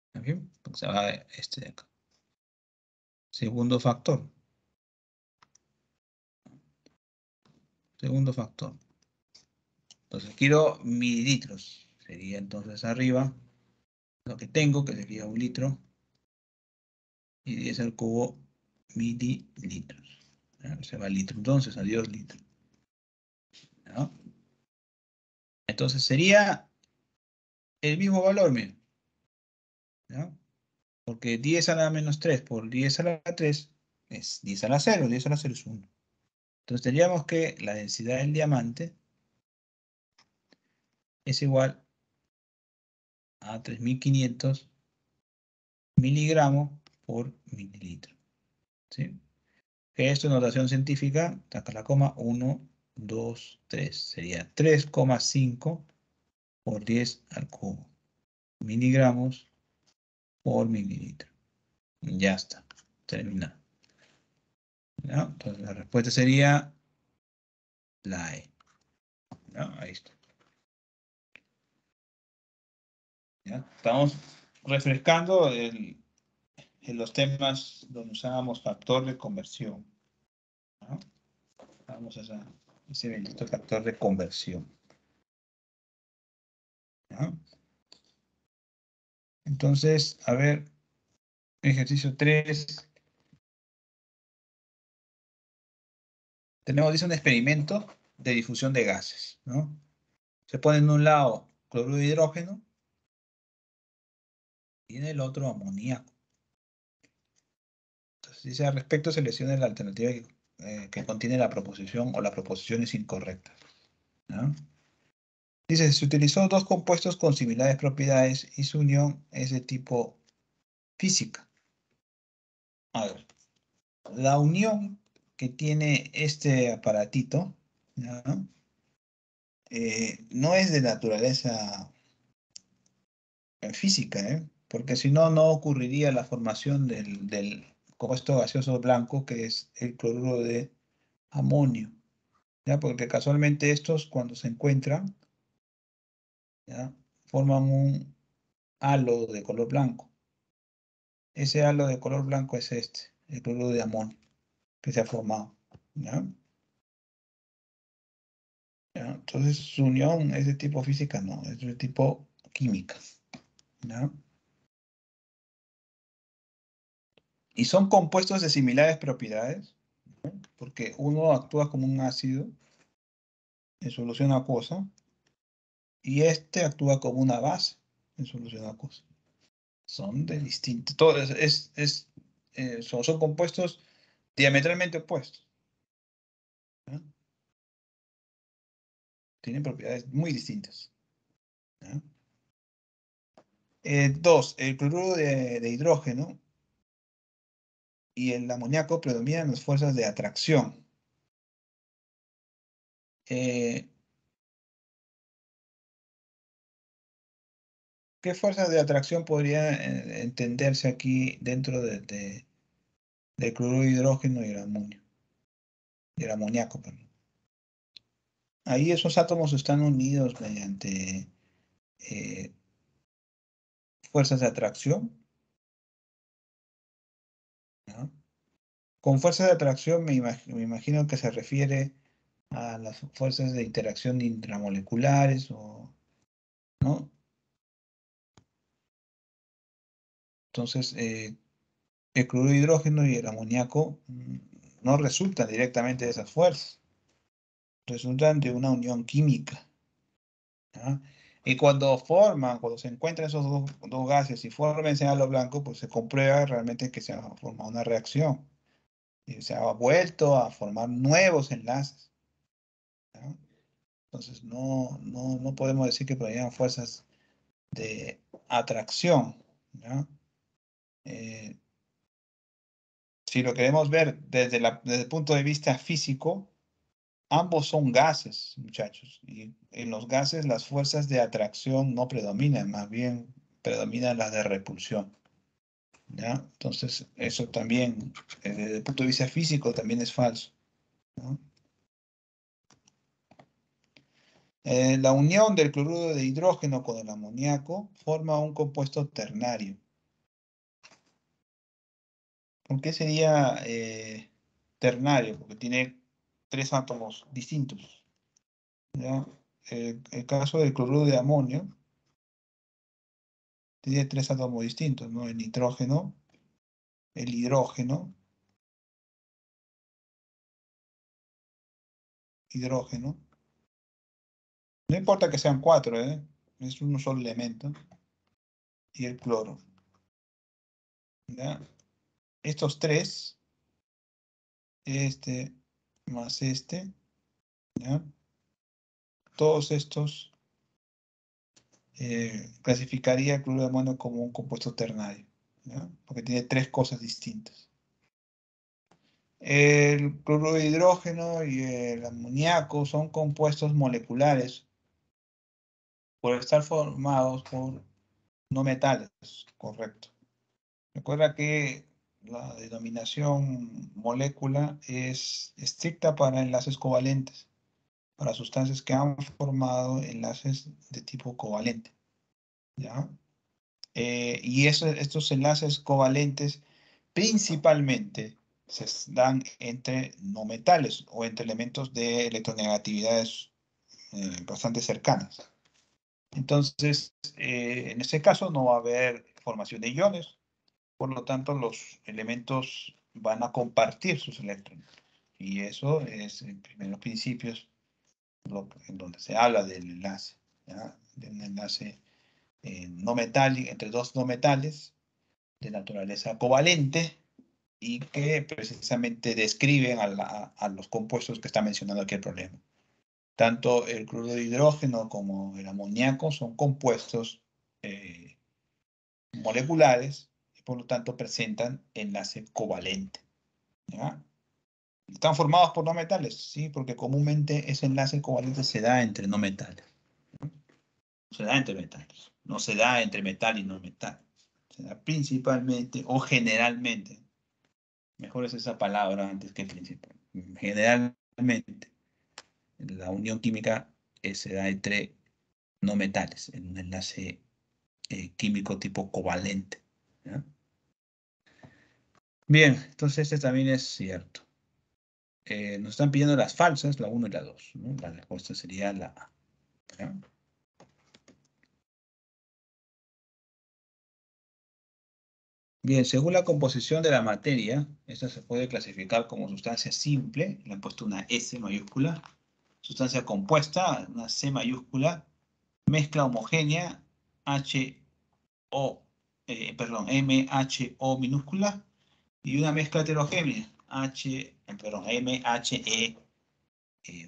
¿Está bien? Porque se va este de acá. Segundo factor. Segundo factor. Entonces quiero mililitros. Sería entonces arriba lo que tengo, que sería 1 litro, y 10 al cubo mililitros. ¿Ya? Se va el litro, entonces, adiós litro. ¿Ya? Entonces sería el mismo valor, miren, ¿ya? Porque 10 a la menos 3 por 10 a la 3 es 10 a la 0, 10 a la 0 es 1. Entonces tendríamos que la densidad del diamante es igual a 3500 miligramos por mililitro. ¿Sí? Que esto en notación científica, acá la coma, 1, 2, 3. Sería 3,5 por 10 al cubo. Miligramos por mililitro. Ya está. Terminado. ¿Ya? Entonces la respuesta sería la E. ¿Ya? Ahí está. ¿Ya? Estamos refrescando en los temas donde usábamos factor de conversión. ¿No? Vamos a ese bendito factor de conversión. ¿Ya? Entonces, a ver, ejercicio 3. Tenemos, dice, un experimento de difusión de gases, ¿no? Se pone en un lado cloruro de hidrógeno y en el otro amoníaco. Entonces, dice, al respecto seleccione la alternativa que contiene la proposición o las proposiciones incorrectas, ¿no? Dice, se utilizó dos compuestos con similares propiedades y su unión es de tipo física. A ver, la unión que tiene este aparatito, ¿no? No es de naturaleza física, ¿eh? Porque si no, no ocurriría la formación del compuesto gaseoso blanco que es el cloruro de amonio, ¿ya? Porque casualmente estos cuando se encuentran, ¿ya? Forman un halo de color blanco. Ese halo de color blanco es este, el cloruro de amonio que se ha formado, ¿ya? ¿Ya? Entonces su unión es de tipo física, no, es de tipo química, ¿ya? Y son compuestos de similares propiedades, ¿no? Porque uno actúa como un ácido en solución acuosa y este actúa como una base en solución acuosa. Son de distintos, todo son compuestos diametralmente opuestos, ¿no? Tienen propiedades muy distintas, ¿no? Dos, el cloruro de hidrógeno y el amoníaco predominan las fuerzas de atracción. Eh, ¿Qué fuerzas de atracción podría entenderse aquí dentro del cloruro de hidrógeno y el amonio? Y el amoníaco, perdón. Ahí esos átomos están unidos mediante eh, fuerzas de atracción, ¿no? Con fuerzas de atracción me imagino que se refiere a las fuerzas de interacción intramoleculares, ¿no? Entonces, el cloruro de hidrógeno y el amoníaco no resultan directamente de esas fuerzas, resultan de una unión química, ¿ya? Y cuando se encuentran esos dos gases y forman ese halo blanco, pues se comprueba realmente que se ha formado una reacción y se ha vuelto a formar nuevos enlaces, ¿ya? Entonces no podemos decir que provengan fuerzas de atracción, ¿ya? Eh, si lo queremos ver desde el punto de vista físico, ambos son gases, muchachos, y en los gases las fuerzas de atracción no predominan, más bien predominan las de repulsión, ¿ya? Entonces, eso también, desde el punto de vista físico, también es falso, ¿no? La unión del cloruro de hidrógeno con el amoníaco forma un compuesto ternario. ¿Por qué sería ternario? Porque tiene tres átomos distintos, ¿ya? El caso del cloruro de amonio tiene tres átomos distintos, ¿no? El nitrógeno, el hidrógeno, no importa que sean cuatro, es un solo elemento, y el cloro, ¿ya? Estos tres, este más este, ¿ya? Todos estos clasificaría el cloruro de amonio como un compuesto ternario, ¿ya? Porque tiene tres cosas distintas. El cloruro de hidrógeno y el amoníaco son compuestos moleculares por estar formados por no metales, correcto. Recuerda que la denominación molécula es estricta para enlaces covalentes, para sustancias que han formado enlaces de tipo covalente, ¿ya? Y estos enlaces covalentes principalmente se dan entre no metales o entre elementos de electronegatividades bastante cercanas. Entonces, en este caso no va a haber formación de iones, por lo tanto los elementos van a compartir sus electrones. Y eso es en primeros principios en donde se habla del enlace, ¿ya? De un enlace no metálico, entre dos no metales de naturaleza covalente y que precisamente describen a los compuestos que está mencionando aquí el problema. Tanto el cloruro de hidrógeno como el amoníaco son compuestos moleculares y por lo tanto presentan enlace covalente, ¿ya? ¿Están formados por no metales? Sí, porque comúnmente ese enlace covalente se da entre no metales. ¿No? Se da entre metales. No se da entre metal y no metal. Se da principalmente o generalmente. Mejor es esa palabra antes que principal. Generalmente, la unión química se da entre no metales, en un enlace químico tipo covalente, ¿ya? Bien, entonces este también es cierto. Nos están pidiendo las falsas, la 1 y la 2, ¿no? La respuesta sería la A, ¿ya? Bien, según la composición de la materia, esta se puede clasificar como sustancia simple, le han puesto una S mayúscula, sustancia compuesta, una C mayúscula, mezcla homogénea, MHO minúscula, y una mezcla heterogénea, MHE,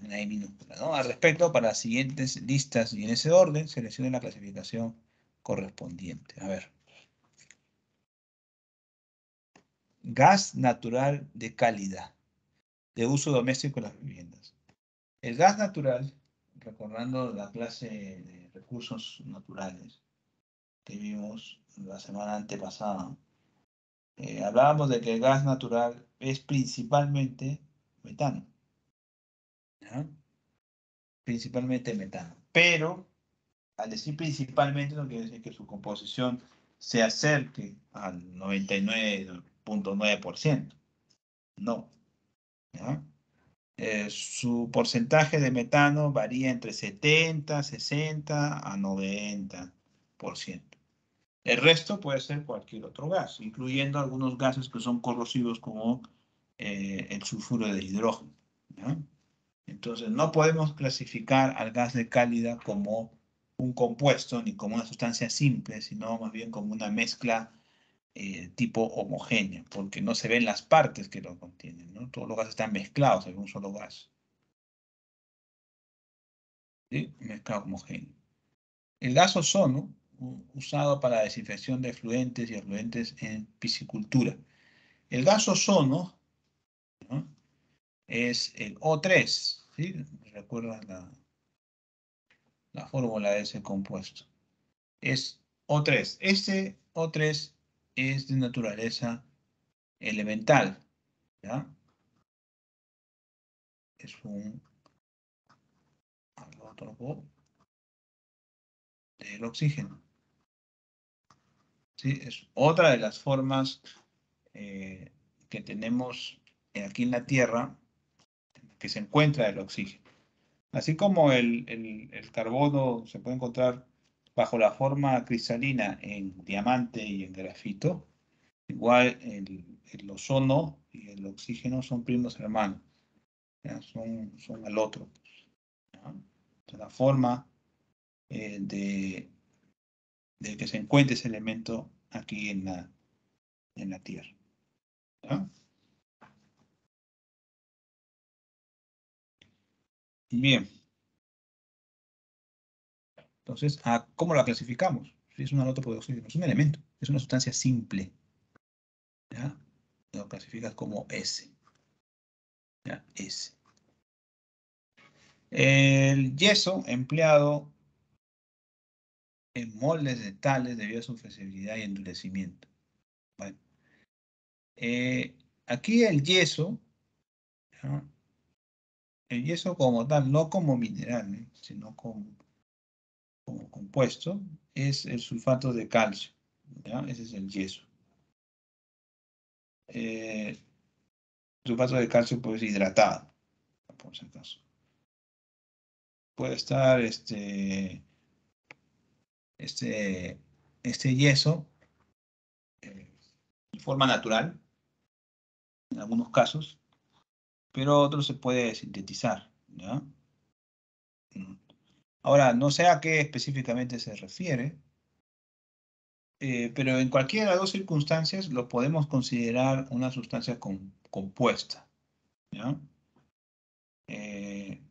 una E minúscula, ¿no? Al respecto, para las siguientes listas y en ese orden, seleccione la clasificación correspondiente. A ver. Gas natural de calidad, de uso doméstico en las viviendas. El gas natural, recordando la clase de recursos naturales que vimos la semana antepasada, hablábamos de que el gas natural es principalmente metano, ¿ya? Principalmente metano. Pero, al decir principalmente, no quiere decir que su composición se acerque al 99.9%. No, ¿ya? Su porcentaje de metano varía entre 70, 60 a 90%. El resto puede ser cualquier otro gas, incluyendo algunos gases que son corrosivos como el sulfuro de hidrógeno, ¿ya? Entonces, no podemos clasificar al gas de cálida como un compuesto ni como una sustancia simple, sino más bien como una mezcla tipo homogénea, porque no se ven las partes que lo contienen, ¿no? Todos los gases están mezclados en un solo gas, ¿sí? Mezclado homogéneo. El gas ozono, usado para la desinfección de efluentes y efluentes en piscicultura. El gas ozono, ¿no? Es el O3, ¿sí? ¿Recuerdas la fórmula de ese compuesto? Es O3. Este O3 es de naturaleza elemental, ¿ya? Es un alótropo del oxígeno, ¿sí? Es otra de las formas que tenemos aquí en la Tierra que se encuentra el oxígeno. Así como el carbono se puede encontrar bajo la forma cristalina en diamante y en grafito, igual el ozono y el oxígeno son primos hermanos, ¿ya? Son al otro, ¿ya? Entonces, la forma de que se encuentre ese elemento aquí en la Tierra, ¿ya? Bien, entonces, ¿cómo la clasificamos? Si es una nota de oxígeno, es un elemento, es una sustancia simple, ¿ya? Lo clasificas como S, ¿ya? S. El yeso empleado en moldes de tales debido a su flexibilidad y endurecimiento. Bueno, aquí ¿no? El yeso como tal, no como mineral, sino como compuesto, es el sulfato de calcio, ¿ya? Ese es el yeso. El sulfato de calcio pues hidratado, por si acaso. Puede estar este, este yeso de forma natural, en algunos casos, pero otros se puede sintetizar, ¿ya? Ahora, no sé a qué específicamente se refiere, pero en cualquiera de las dos circunstancias lo podemos considerar una sustancia compuesta, ¿ya? Eh,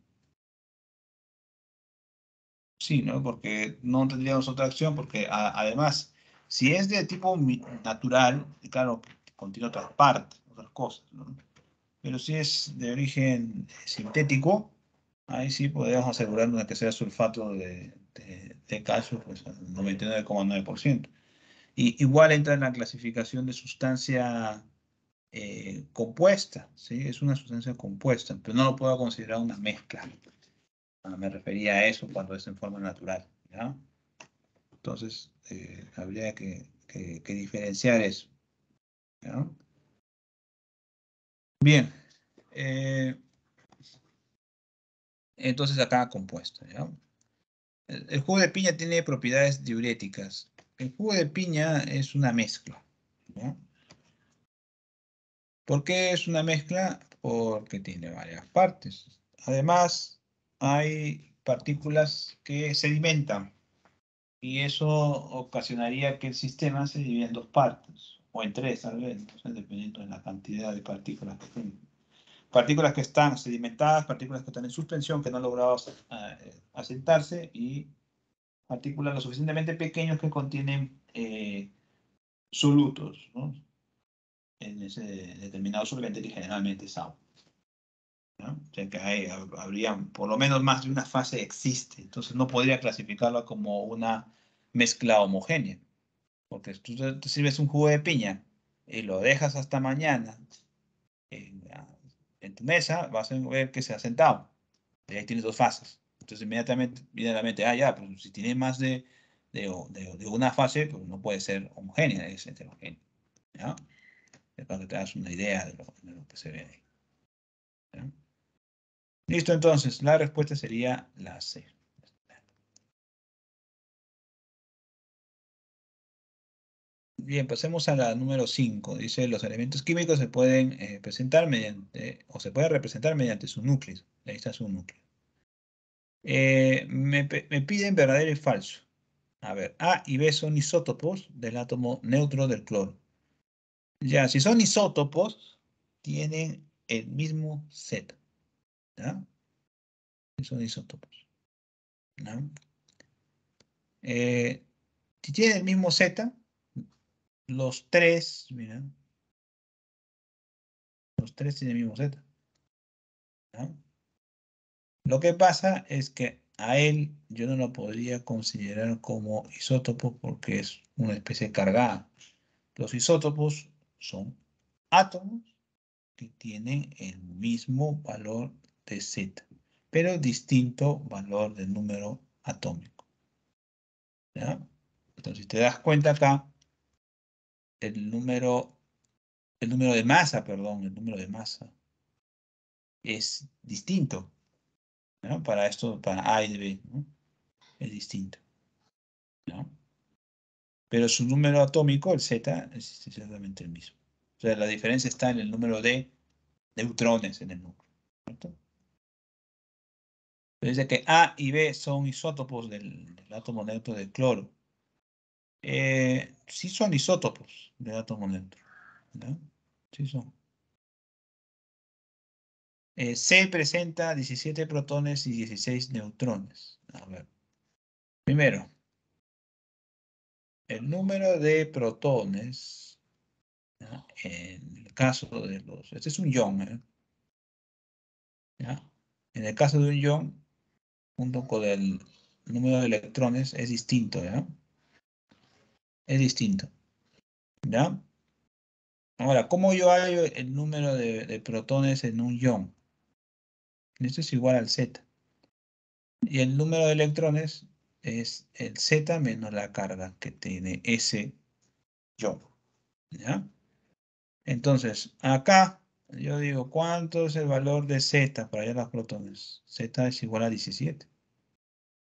sí, ¿no? Porque no tendríamos otra acción, porque además, si es de tipo natural, claro, contiene otras partes, otras cosas, ¿no? Pero si es de origen sintético, ahí sí podríamos asegurarnos de que sea sulfato de calcio, pues al 99,9%. Y igual entra en la clasificación de sustancia compuesta, ¿sí? Es una sustancia compuesta, pero no lo puedo considerar una mezcla. Me refería a eso cuando es en forma natural, ¿ya? Entonces, habría que diferenciar eso, ¿ya? Bien, eh, entonces acá compuesto, ¿ya? El jugo de piña tiene propiedades diuréticas. El jugo de piña es una mezcla, ¿ya? ¿Por qué es una mezcla? Porque tiene varias partes. Además, hay partículas que sedimentan y eso ocasionaría que el sistema se divida en dos partes, o en tres tal vez, no sé, dependiendo de la cantidad de partículas que tiene. Partículas que están sedimentadas, partículas que están en suspensión, que no han logrado asentarse, y partículas lo suficientemente pequeños que contienen solutos, ¿no? En ese determinado solvente que generalmente es agua, ¿no? O sea que habría por lo menos más de una fase existe, entonces no podría clasificarla como una mezcla homogénea, porque si tú te sirves un jugo de piña y lo dejas hasta mañana en, en tu mesa, vas a ver que se ha sentado, y ahí tienes dos fases. Entonces inmediatamente viene a la mente, ya, pues si tiene más de una fase, pues no puede ser homogénea, es heterogénea, ¿ya? Es para que te hagas una idea de lo que se ve ahí, ¿ya? Listo, entonces, la respuesta sería la C. Bien, pasemos a la número 5. Dice, los elementos químicos se pueden presentar mediante, o se pueden representar mediante su núcleo. Ahí está su núcleo. Me piden verdadero y falso. A ver, A y B son isótopos del átomo neutro del cloro. Ya, si son isótopos, tienen el mismo Z, ¿ya? Si son isótopos, ¿ya? Eh, si tienen el mismo Z, los tres, mira, los tres tienen el mismo Z, ¿ya? Lo que pasa es que a él yo no lo podría considerar como isótopo porque es una especie cargada. Los isótopos son átomos que tienen el mismo valor de Z, pero distinto valor del número atómico, ¿ya? Entonces, si te das cuenta acá, el número, el número de masa, perdón, el número de masa es distinto, ¿no? Para esto, para A y B, ¿no? Es distinto. ¿no? Pero su número atómico, el Z, es exactamente el mismo. O sea, la diferencia está en el número de neutrones en el núcleo, ¿cierto? Dice que A y B son isótopos del átomo neutro de cloro. Sí son isótopos del átomo neutro, ¿no? Sí son. C presenta 17 protones y 16 neutrones. A ver. Primero, el número de protones, ¿ya? En el caso de los... Este es un ion, ¿eh? ¿Ya? En el caso de un ion, junto con el número de electrones, es distinto, ¿ya? Es distinto, ¿ya? Ahora, ¿cómo yo hallo el número de protones en un ion? Esto es igual al Z. Y el número de electrones es el Z menos la carga que tiene ese ion, ¿ya? Entonces, acá yo digo, ¿cuánto es el valor de Z para hallar los protones? Z es igual a 17.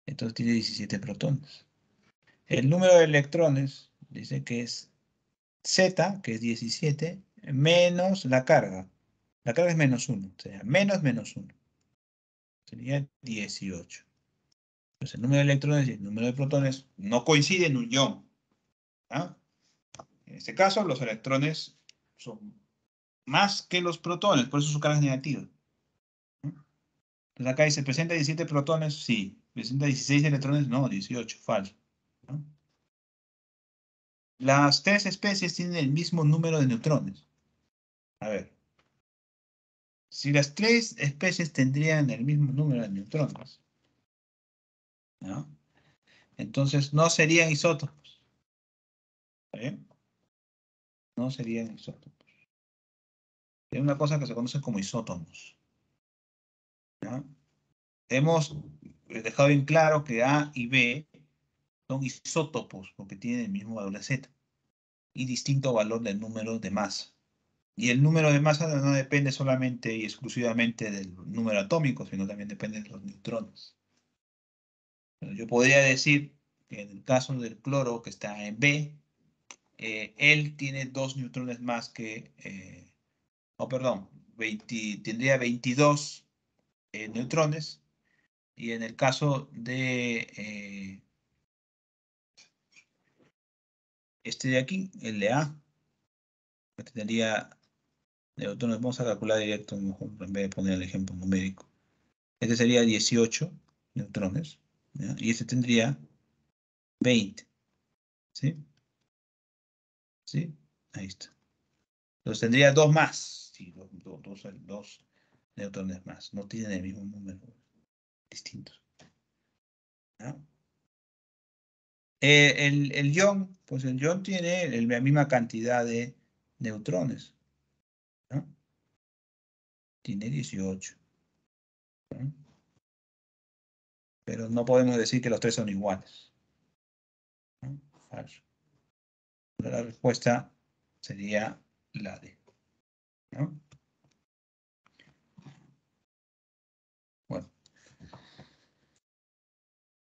Entonces tiene 17 protones. El número de electrones dice que es Z, que es 17, menos la carga. La carga es menos 1, o sea, menos 1. Sería 18. Entonces el número de electrones y el número de protones no coinciden en un ion, ¿ah? En este caso, los electrones son más que los protones, por eso su carga es negativa, ¿no? Entonces acá dice, ¿presenta 17 protones? Sí. ¿Presenta 16 electrones? No, 18, falso, ¿no? Las tres especies tienen el mismo número de neutrones. A ver, si las tres especies tendrían el mismo número de neutrones, ¿no? Entonces no serían isótopos, ¿está bien? No serían isótopos. Es una cosa que se conoce como isótomos, ¿no? Hemos dejado bien claro que A y B son isótopos porque tienen el mismo valor de Z y distinto valor del número de masa. Y el número de masa no depende solamente y exclusivamente del número atómico, sino también depende de los neutrones. Pero yo podría decir que en el caso del cloro que está en B, él tiene 2 neutrones más que, oh, perdón, tendría 22 neutrones. Y en el caso de este de aquí, el de A, que tendría neutrones, vamos a calcular directo, mejor, en vez de poner el ejemplo numérico. Este sería 18 neutrones, ¿ya? Y este tendría 20, ¿sí? ¿Sí? Ahí está. Entonces tendría dos más, sí, dos neutrones más. No tienen el mismo número, distintos, ¿ya? El ion, pues el ion tiene la misma cantidad de neutrones, ¿no? Tiene 18, ¿no? Pero no podemos decir que los tres son iguales, ¿no? Falso. La respuesta sería la D, ¿no? Bueno,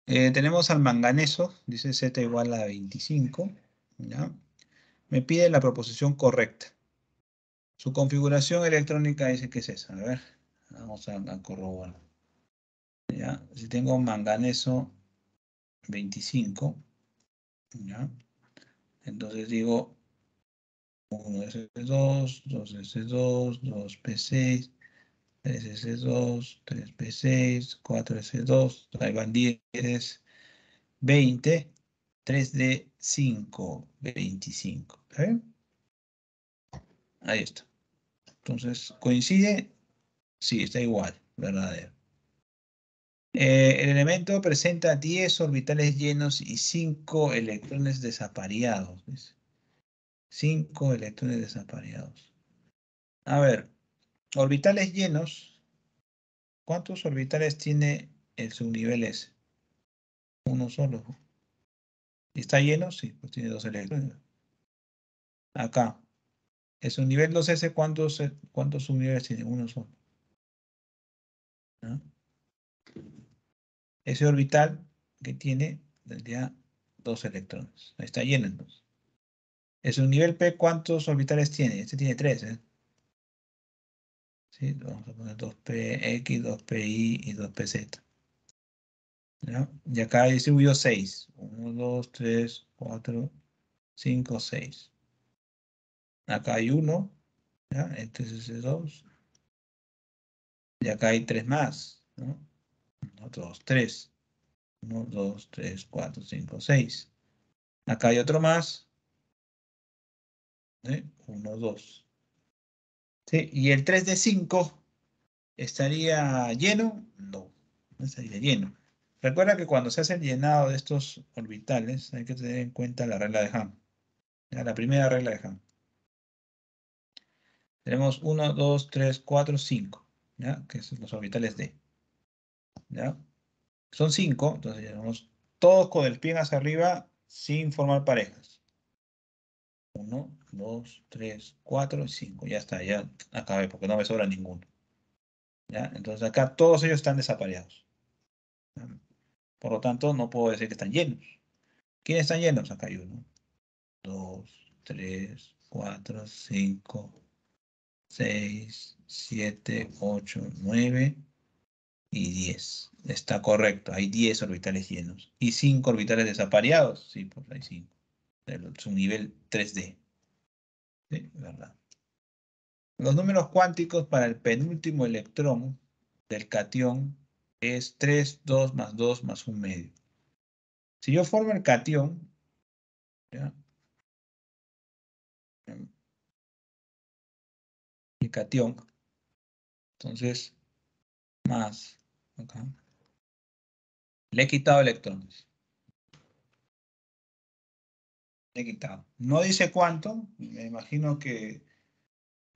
tenemos al manganeso, dice Z igual a 25, ¿ya? Me pide la proposición correcta. Su configuración electrónica dice que es esa. A ver, vamos a corroborar. ¿Ya? Si tengo manganeso 25, ¿ya? Entonces digo 1s2, 2s2, 2p6, 3s2, 3p6, 4s2, ahí van 10, 20, 3d5, 25. ¿Está bien? Ahí está. Entonces, ¿coincide? Sí, está igual, verdadero. El elemento presenta 10 orbitales llenos y 5 electrones desapareados. 5 electrones desapareados. A ver, orbitales llenos. ¿Cuántos orbitales tiene el subnivel S? Uno solo. ¿Y está lleno? Sí, pues tiene 2 electrones. Acá. El subnivel 2S, ¿cuántos subniveles tiene? Uno solo, ¿no? Ese orbital que tiene tendría 2 electrones. Ahí está lleno entonces. En su nivel P, ¿cuántos orbitales tiene? Este tiene 3, ¿eh? Sí, vamos a poner 2px, 2pi y 2pz. ¿Ya? Y acá distribuyó 6. 1, 2, 3, 4, 5, 6. Acá hay 1, ¿ya? Entonces es 2. Y acá hay 3 más, ¿no? 1, 2, 3. 1, 2, 3, 4, 5, 6. Acá hay otro más. 1, 2. ¿Sí? Y el 3 de 5 estaría lleno. No, no estaría lleno. Recuerda que cuando se hace el llenado de estos orbitales hay que tener en cuenta la regla de Hahn. ¿Ya? La primera regla de Hahn. Tenemos 1, 2, 3, 4, 5. ¿Ya? Que son los orbitales D. ¿Ya? Son 5, entonces tenemos todos con el pie hacia arriba sin formar parejas. 1, 2, 3, 4 y 5. Ya está, ya acabé porque no me sobra ninguno. ¿Ya? Entonces acá todos ellos están desapareados. ¿Ya? Por lo tanto, no puedo decir que están llenos. ¿Quiénes están llenos? Acá hay 1, 2, 3, 4, 5, 6, 7, 8, 9 y 10. Está correcto, hay 10 orbitales llenos. ¿Y 5 orbitales desapareados? Sí, pues hay 5. Es un nivel 3D. Sí, ¿verdad? Los números cuánticos para el penúltimo electrón del cation es 3, 2 más 2 más 1 medio. Si yo formo el cation, ¿ya? El cation, entonces más, acá, le he quitado electrones. Le he quitado. No dice cuánto, me imagino que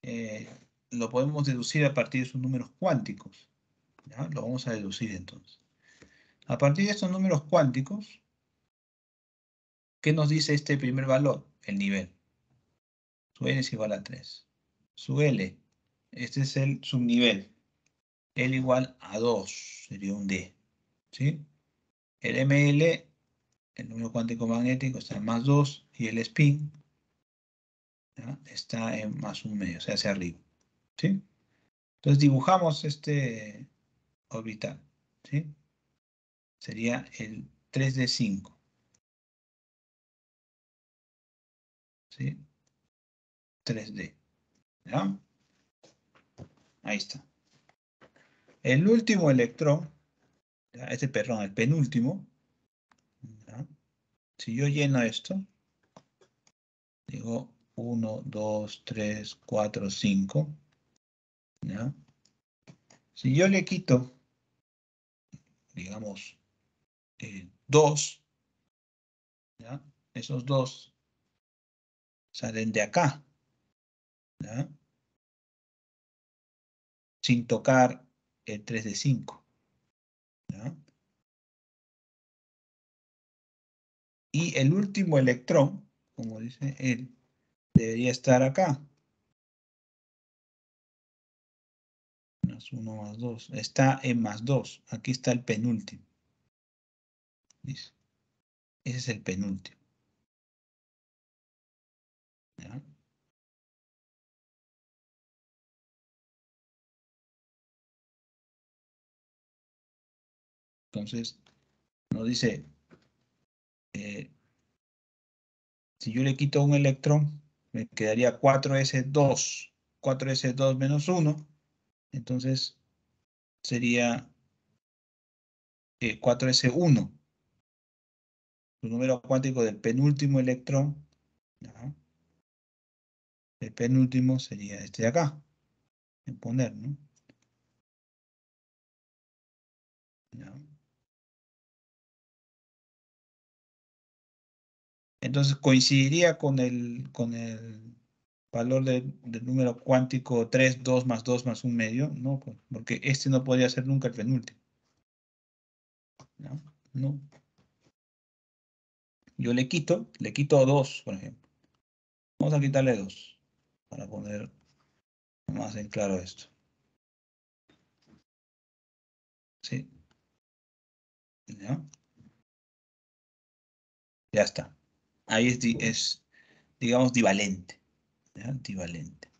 eh, lo podemos deducir a partir de sus números cuánticos. ¿Ya? Lo vamos a deducir entonces. A partir de estos números cuánticos, ¿qué nos dice este primer valor? El nivel. Su n es igual a 3. Su L, este es el subnivel. L igual a 2, sería un D. ¿Sí? El ML, el número cuántico magnético, está en más 2 y el spin, ¿ya? Está en más 1 medio, o sea, hacia arriba. ¿Sí? Entonces dibujamos este orbital. ¿Sí? Sería el 3 de 5. ¿Sí? 3D. ¿Ya? Ahí está. El último electrón, ¿ya? Perdón, el penúltimo, ¿ya? Si yo lleno esto, digo 1, 2, 3, 4, 5, ¿ya? Si yo le quito, digamos, 2, ¿ya? Esos 2 salen de acá, ¿ya? Sin tocar el 3 de 5, ¿ya? Y el último electrón, como dice él, debería estar acá. Más 1 más 2. Está en más 2. Aquí está el penúltimo. ¿Listo? Ese es el penúltimo. ¿Ya? Entonces, nos dice, eh, si yo le quito un electrón, me quedaría 4s2. 4s2 menos 1. Entonces, sería 4s1. El número cuántico del penúltimo electrón, ¿ya? El penúltimo sería este de acá. En poner, ¿no? ¿Ya? Entonces coincidiría con el valor del número cuántico 3, 2 más 2 más 1 medio, ¿no? Porque este no podría ser nunca el penúltimo. ¿No? No. Yo le quito 2, por ejemplo. Vamos a quitarle 2 para poner más en claro esto. ¿Sí? ¿Ya? Ya está. Ahí es, digamos, divalente. ¿Ya? Divalente.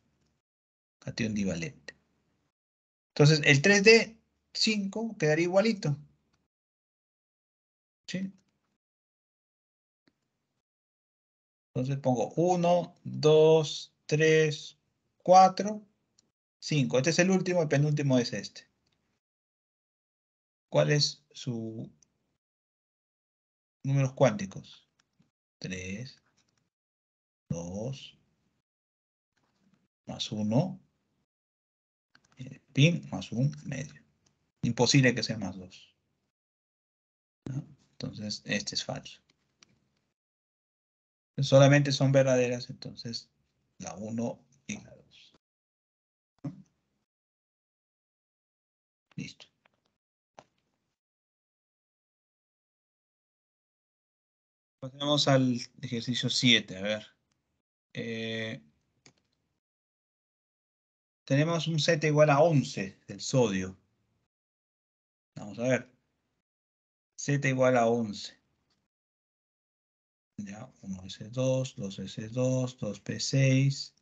Cation divalente. Entonces, el 3D5 quedaría igualito. ¿Sí? Entonces pongo 1, 2, 3, 4, 5. Este es el último, el penúltimo es este. ¿Cuál es su números cuánticos? 3, 2, más 1, pin más 1 medio. Imposible que sea más 2. ¿No? Entonces, este es falso. Solamente son verdaderas, entonces la 1 y la 2. ¿No? Listo. Pasemos al ejercicio 7. A ver. Eh, tenemos un Z igual a 11 del sodio. Vamos a ver. Z igual a 11. Ya, 1S2, 2S2, 2P6,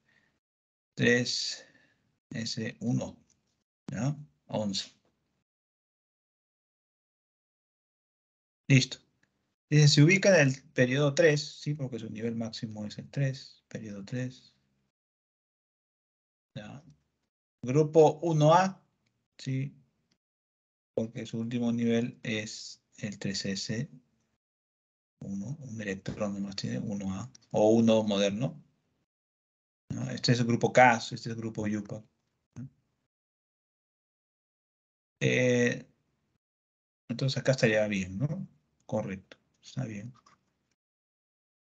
3S1. ¿Ya? 11. Listo. Dice, se ubica en el periodo 3, ¿sí? Porque su nivel máximo es el 3, periodo 3. ¿Ya? Grupo 1A, ¿sí? Porque su último nivel es el 3S1, un electrón nomás tiene 1A, o 1 moderno. ¿No? Este es el grupo Cas, este es el grupo Yupa. ¿No? Eh, entonces acá estaría bien, ¿no? Correcto, está bien.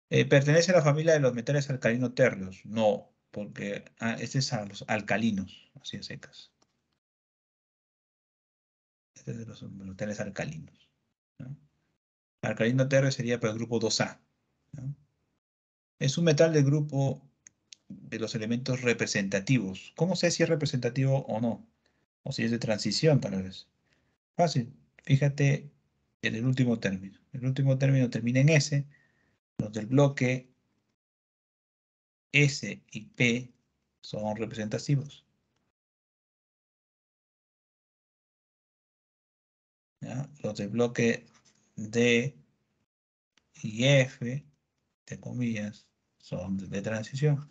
¿Pertenece a la familia de los metales alcalino-térreos? No, porque este es a los alcalinos, así de secas. Este es de los metales alcalinos. ¿No? Alcalino-térreo sería para el grupo 2A. ¿No? Es un metal del grupo de los elementos representativos. ¿Cómo sé si es representativo o no? O si es de transición, tal vez. Fácil. Fíjate en el último término. El último término termina en S. Los del bloque S y P son representativos. ¿Ya? Los del bloque D y F, de comillas, son de transición.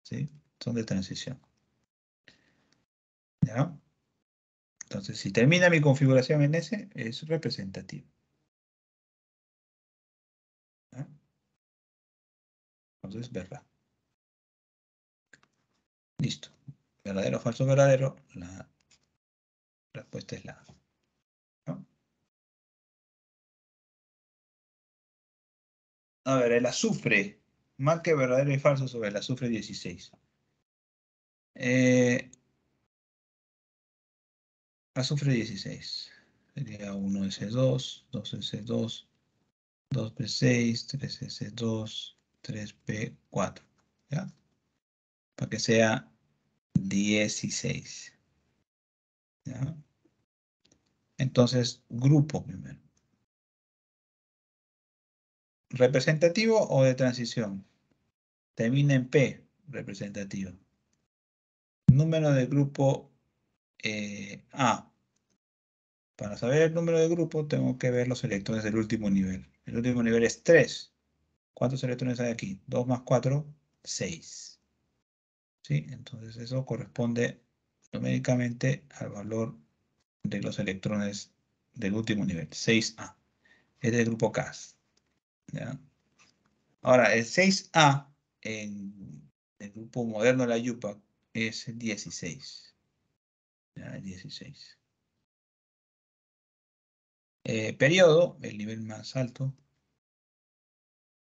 ¿Sí? Son de transición. ¿Ya? Entonces, si termina mi configuración en S, es representativo. ¿Ya? Entonces, verdad. Listo. Verdadero o falso verdadero. La respuesta es la A. ¿No? A ver, el azufre. Marque verdadero y falso sobre el azufre 16. Azufre 16. Sería 1S2, 2S2, 2P6, 3S2, 3P4. ¿Ya? Para que sea 16. ¿Ya? Entonces, grupo primero. ¿Representativo o de transición? Termina en P, representativo. Número de grupo A. Para saber el número de grupo, tengo que ver los electrones del último nivel. El último nivel es 3. ¿Cuántos electrones hay aquí? 2 más 4, 6. ¿Sí? Entonces eso corresponde numéricamente al valor de los electrones del último nivel, 6A. Es del grupo Cas. ¿Ya? Ahora, el 6A en el grupo moderno de la UPAC es el 16. ¿Ya? El 16. Periodo, el nivel más alto,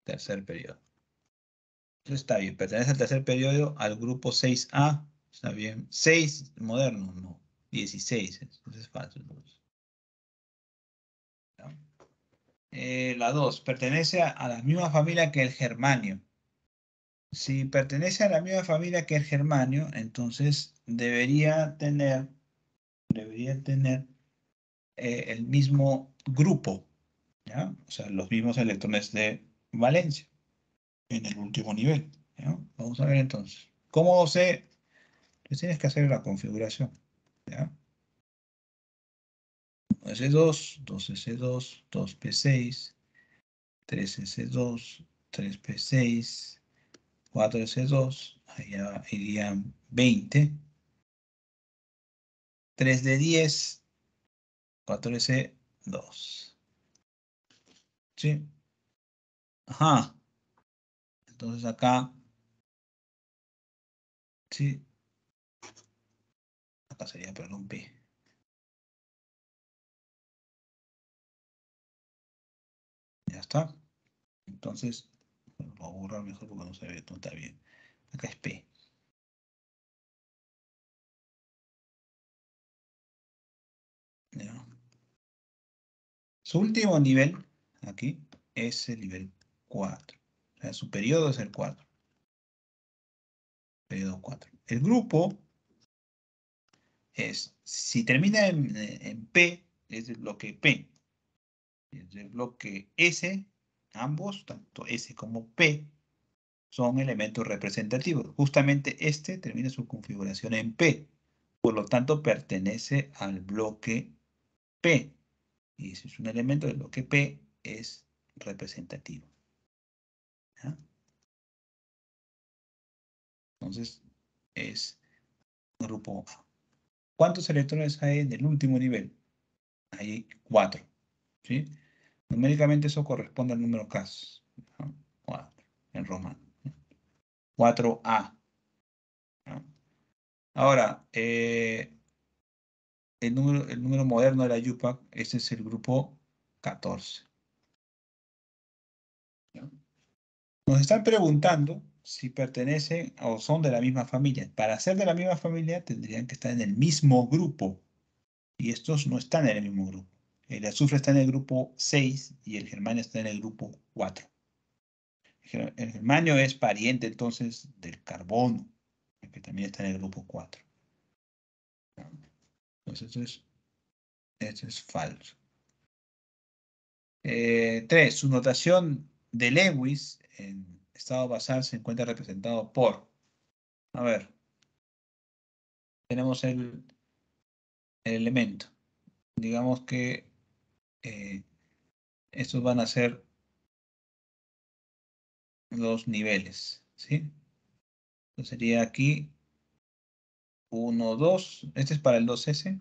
tercer periodo. Entonces está bien, pertenece al tercer periodo al grupo 6A. Está bien. 6 moderno, no. 16, eso es falso. Entonces. ¿Ya? La 2, pertenece a la misma familia que el germanio. Si pertenece a la misma familia que el germanio, entonces debería tener el mismo grupo, ¿ya? O sea, los mismos electrones de valencia en el último nivel, ¿ya? Vamos a ver entonces. ¿Cómo sé? Pues tienes que hacer la configuración, ¿ya? 1S2, 2S2, 2P6, 3S2, 3P6, 4S2, allá irían 20, 3D10, 4S2. ¿Sí? Ajá. Entonces acá, sí, acá sería, perdón, P. Ya está. Entonces, lo voy a borrar mejor porque no se ve, no está bien. Acá es P. ¿Ya? Su último nivel, aquí, es el nivel 4. O sea, su periodo es el 4. Periodo 4. El grupo es, si termina en P, es el bloque P. Es el bloque S, ambos, tanto S como P, son elementos representativos. Justamente este termina su configuración en P. Por lo tanto, pertenece al bloque P. Y si es un elemento del bloque P, es representativo. ¿Ya? Entonces, es grupo A. ¿Cuántos electrones hay en el último nivel? Hay 4. ¿Sí? Numéricamente eso corresponde al número Cas. ¿No? 4 en romano. 4A. ¿No? Ahora, el número moderno de la UPAC, este es el grupo 14. ¿No? Nos están preguntando si pertenecen o son de la misma familia. Para ser de la misma familia tendrían que estar en el mismo grupo. Y estos no están en el mismo grupo. El azufre está en el grupo 6 y el germanio está en el grupo 4. El germanio es pariente entonces del carbono, que también está en el grupo 4. Entonces esto es falso. 3. Su notación de Lewis en estado basal se encuentra representado por, a ver, tenemos el elemento. Digamos que eh, estos van a ser los niveles, ¿sí? Entonces sería aquí 1, 2. Este es para el 2S.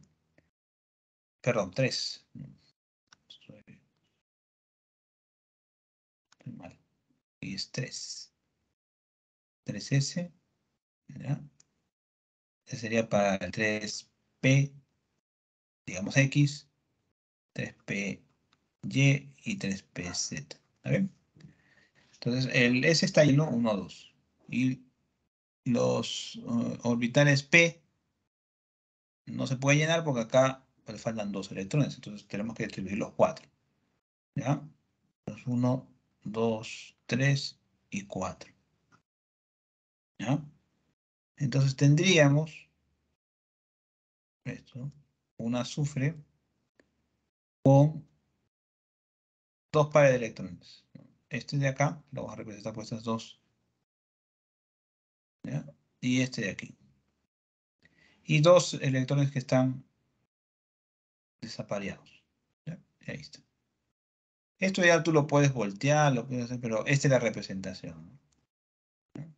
Perdón, 3. Estoy mal. Y es 3. 3S. ¿Ya? Este sería para el 3P, digamos X, 3PY y 3PZ. ¿Está bien? Entonces el S está lleno 1, 2. Y los orbitales P no se puede llenar porque acá pues, faltan 2 electrones. Entonces tenemos que distribuir los 4. ¿Ya? Entonces 1, 2, 3 y 4. ¿Ya? Entonces tendríamos esto, un azufre con 2 pares de electrones. Este de acá lo vamos a representar por estas 2. ¿Ya? Y este de aquí. Y 2 electrones que están desapareados. ¿Ya? Y ahí está. Esto ya tú lo puedes voltear, lo puedes hacer, pero esta es la representación. ¿No?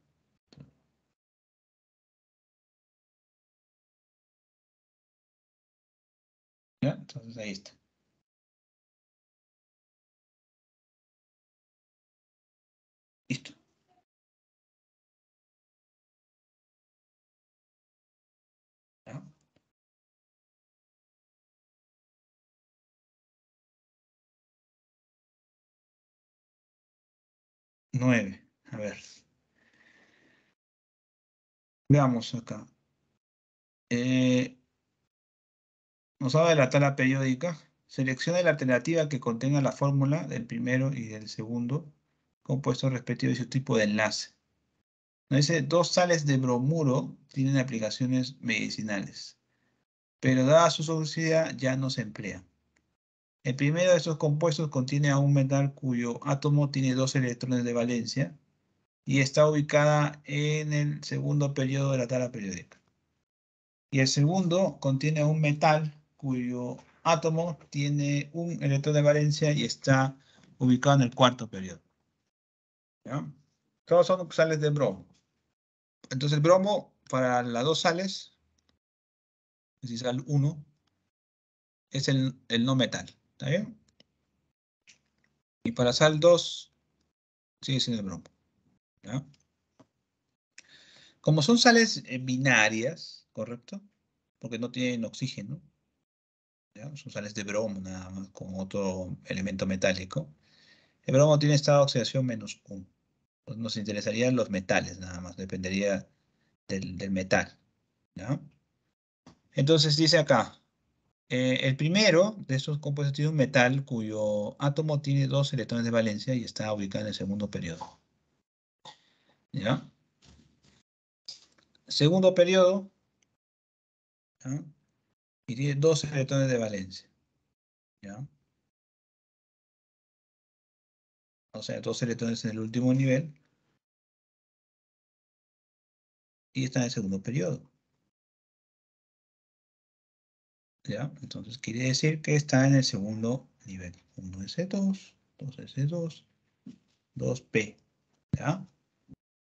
¿Ya? Entonces ahí está. Listo. ¿Ya? 9. A ver. Veamos acá. Eh, Nos habla de la tabla periódica. Selecciona la alternativa que contenga la fórmula del primero y del segundo compuesto respectivo de su tipo de enlace. Nos dice, 2 sales de bromuro tienen aplicaciones medicinales, pero dada su toxicidad ya no se emplea. El primero de estos compuestos contiene a un metal cuyo átomo tiene 2 electrones de valencia y está ubicada en el segundo periodo de la tabla periódica. Y el segundo contiene a un metal cuyo átomo tiene un electrón de valencia y está ubicado en el cuarto periodo. ¿Ya? Todos son sales de bromo. Entonces el bromo para las dos sales, es decir, sal 1, es el no metal. ¿Está bien? Y para sal 2 sigue siendo el bromo. ¿Ya? Como son sales binarias, ¿correcto? Porque no tienen oxígeno, ¿ya? Son sales de bromo nada más con otro elemento metálico. El bromo tiene estado de oxidación -1. Pues nos interesarían los metales nada más, dependería del metal, ¿ya? Entonces dice acá, el primero de estos compuestos tiene un metal cuyo átomo tiene 2 electrones de valencia y está ubicado en el segundo periodo, ¿ya? Segundo periodo, ¿ya? Y tiene 2 electrones de valencia, ¿ya? O sea, 2 electrones en el último nivel y está en el segundo periodo, ¿ya? Entonces quiere decir que está en el segundo nivel. 1s2, 2s2, 2p, ¿ya?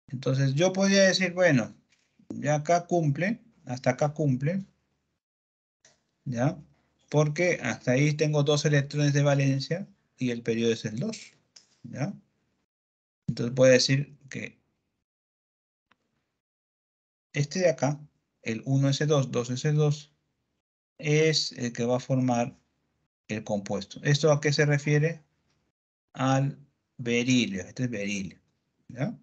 Entonces yo podría decir, bueno, ya acá cumple, hasta acá cumple, ¿ya? Porque hasta ahí tengo 2 electrones de valencia y el periodo es el 2, ¿ya? Entonces puedo decir que este de acá, el 1s2, 2s2, es el que va a formar el compuesto. ¿Esto a qué se refiere? Al berilio. Este es berilio, ¿ya?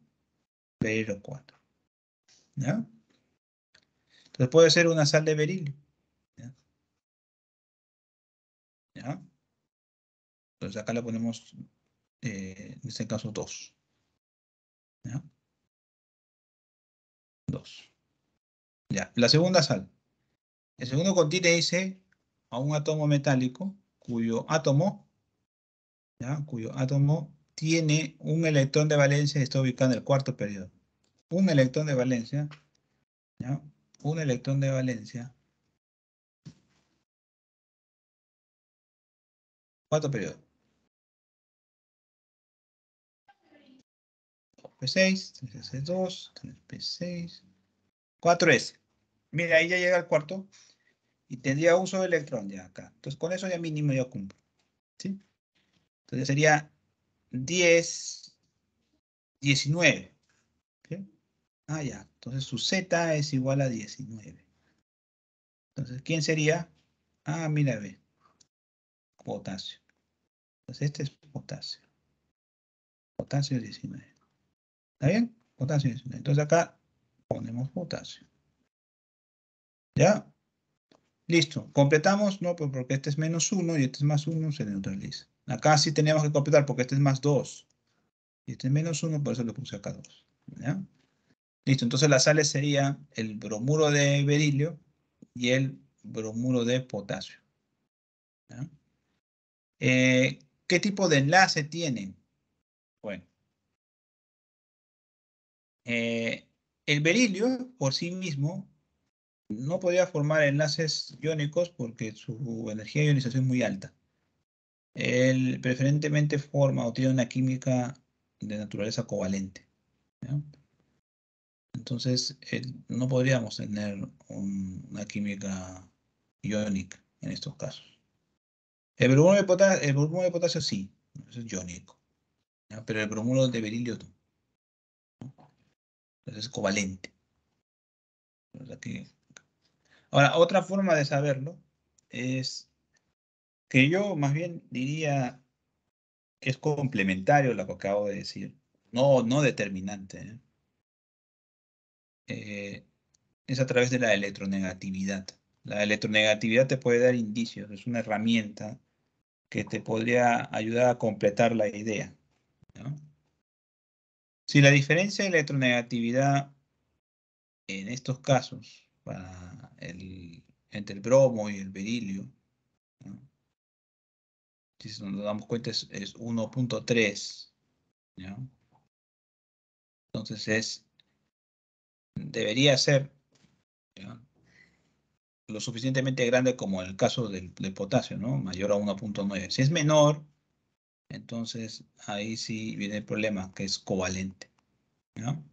Berilio 4, ¿ya? Entonces puede ser una sal de berilio, ¿ya? ¿Ya? Entonces acá le ponemos, en este caso, 2, ¿ya? 2. Ya. La segunda sal. El segundo contiene, dice, a un átomo metálico cuyo átomo, ¿ya? Cuyo átomo tiene un electrón de valencia y está ubicado en el cuarto periodo. Un electrón de valencia, ¿ya? Un electrón de valencia, cuarto periodo. P6, 3S2, 3P6, 4S. Mira, ahí ya llega el cuarto y tendría un solo electrón ya acá. Entonces con eso ya mínimo ya cumplo, ¿sí? Entonces sería 10, 19. ¿Sí? Ah, ya. Entonces su Z es igual a 19. Entonces, ¿quién sería? Ah, mira, ve. Potasio. Entonces este es potasio. Potasio 19. ¿Está bien? Potasio 19. Entonces acá ponemos potasio. ¿Ya? Listo. ¿Completamos? No, pues porque este es -1 y este es +1, se neutraliza. Acá sí teníamos que completar porque este es +2. Y este es -1, por eso le puse acá 2. ¿Ya? Listo. Entonces las sales serían el bromuro de berilio y el bromuro de potasio. ¿Ya? ¿Qué tipo de enlace tienen? Bueno, el berilio por sí mismo no podría formar enlaces iónicos porque su energía de ionización es muy alta. Él preferentemente forma o tiene una química de naturaleza covalente, ¿ya? Entonces, no podríamos tener una química iónica en estos casos. El bromuro de potasio sí, eso es iónico, ¿ya? Pero el bromuro de berilio no, entonces es covalente. Entonces, ahora, otra forma de saberlo es que yo más bien diría que es complementario lo que acabo de decir, no determinante, ¿eh? Eh, es a través de la electronegatividad. La electronegatividad te puede dar indicios, es una herramienta que te podría ayudar a completar la idea, ¿no? Si la diferencia de electronegatividad en estos casos, entre el bromo y el berilio, ¿no? Si nos damos cuenta es 1.3, ¿ya? Entonces debería ser, ¿ya?, lo suficientemente grande como en el caso del potasio, ¿no? Mayor a 1.9. Si es menor, entonces ahí sí viene el problema, que es covalente, ¿no?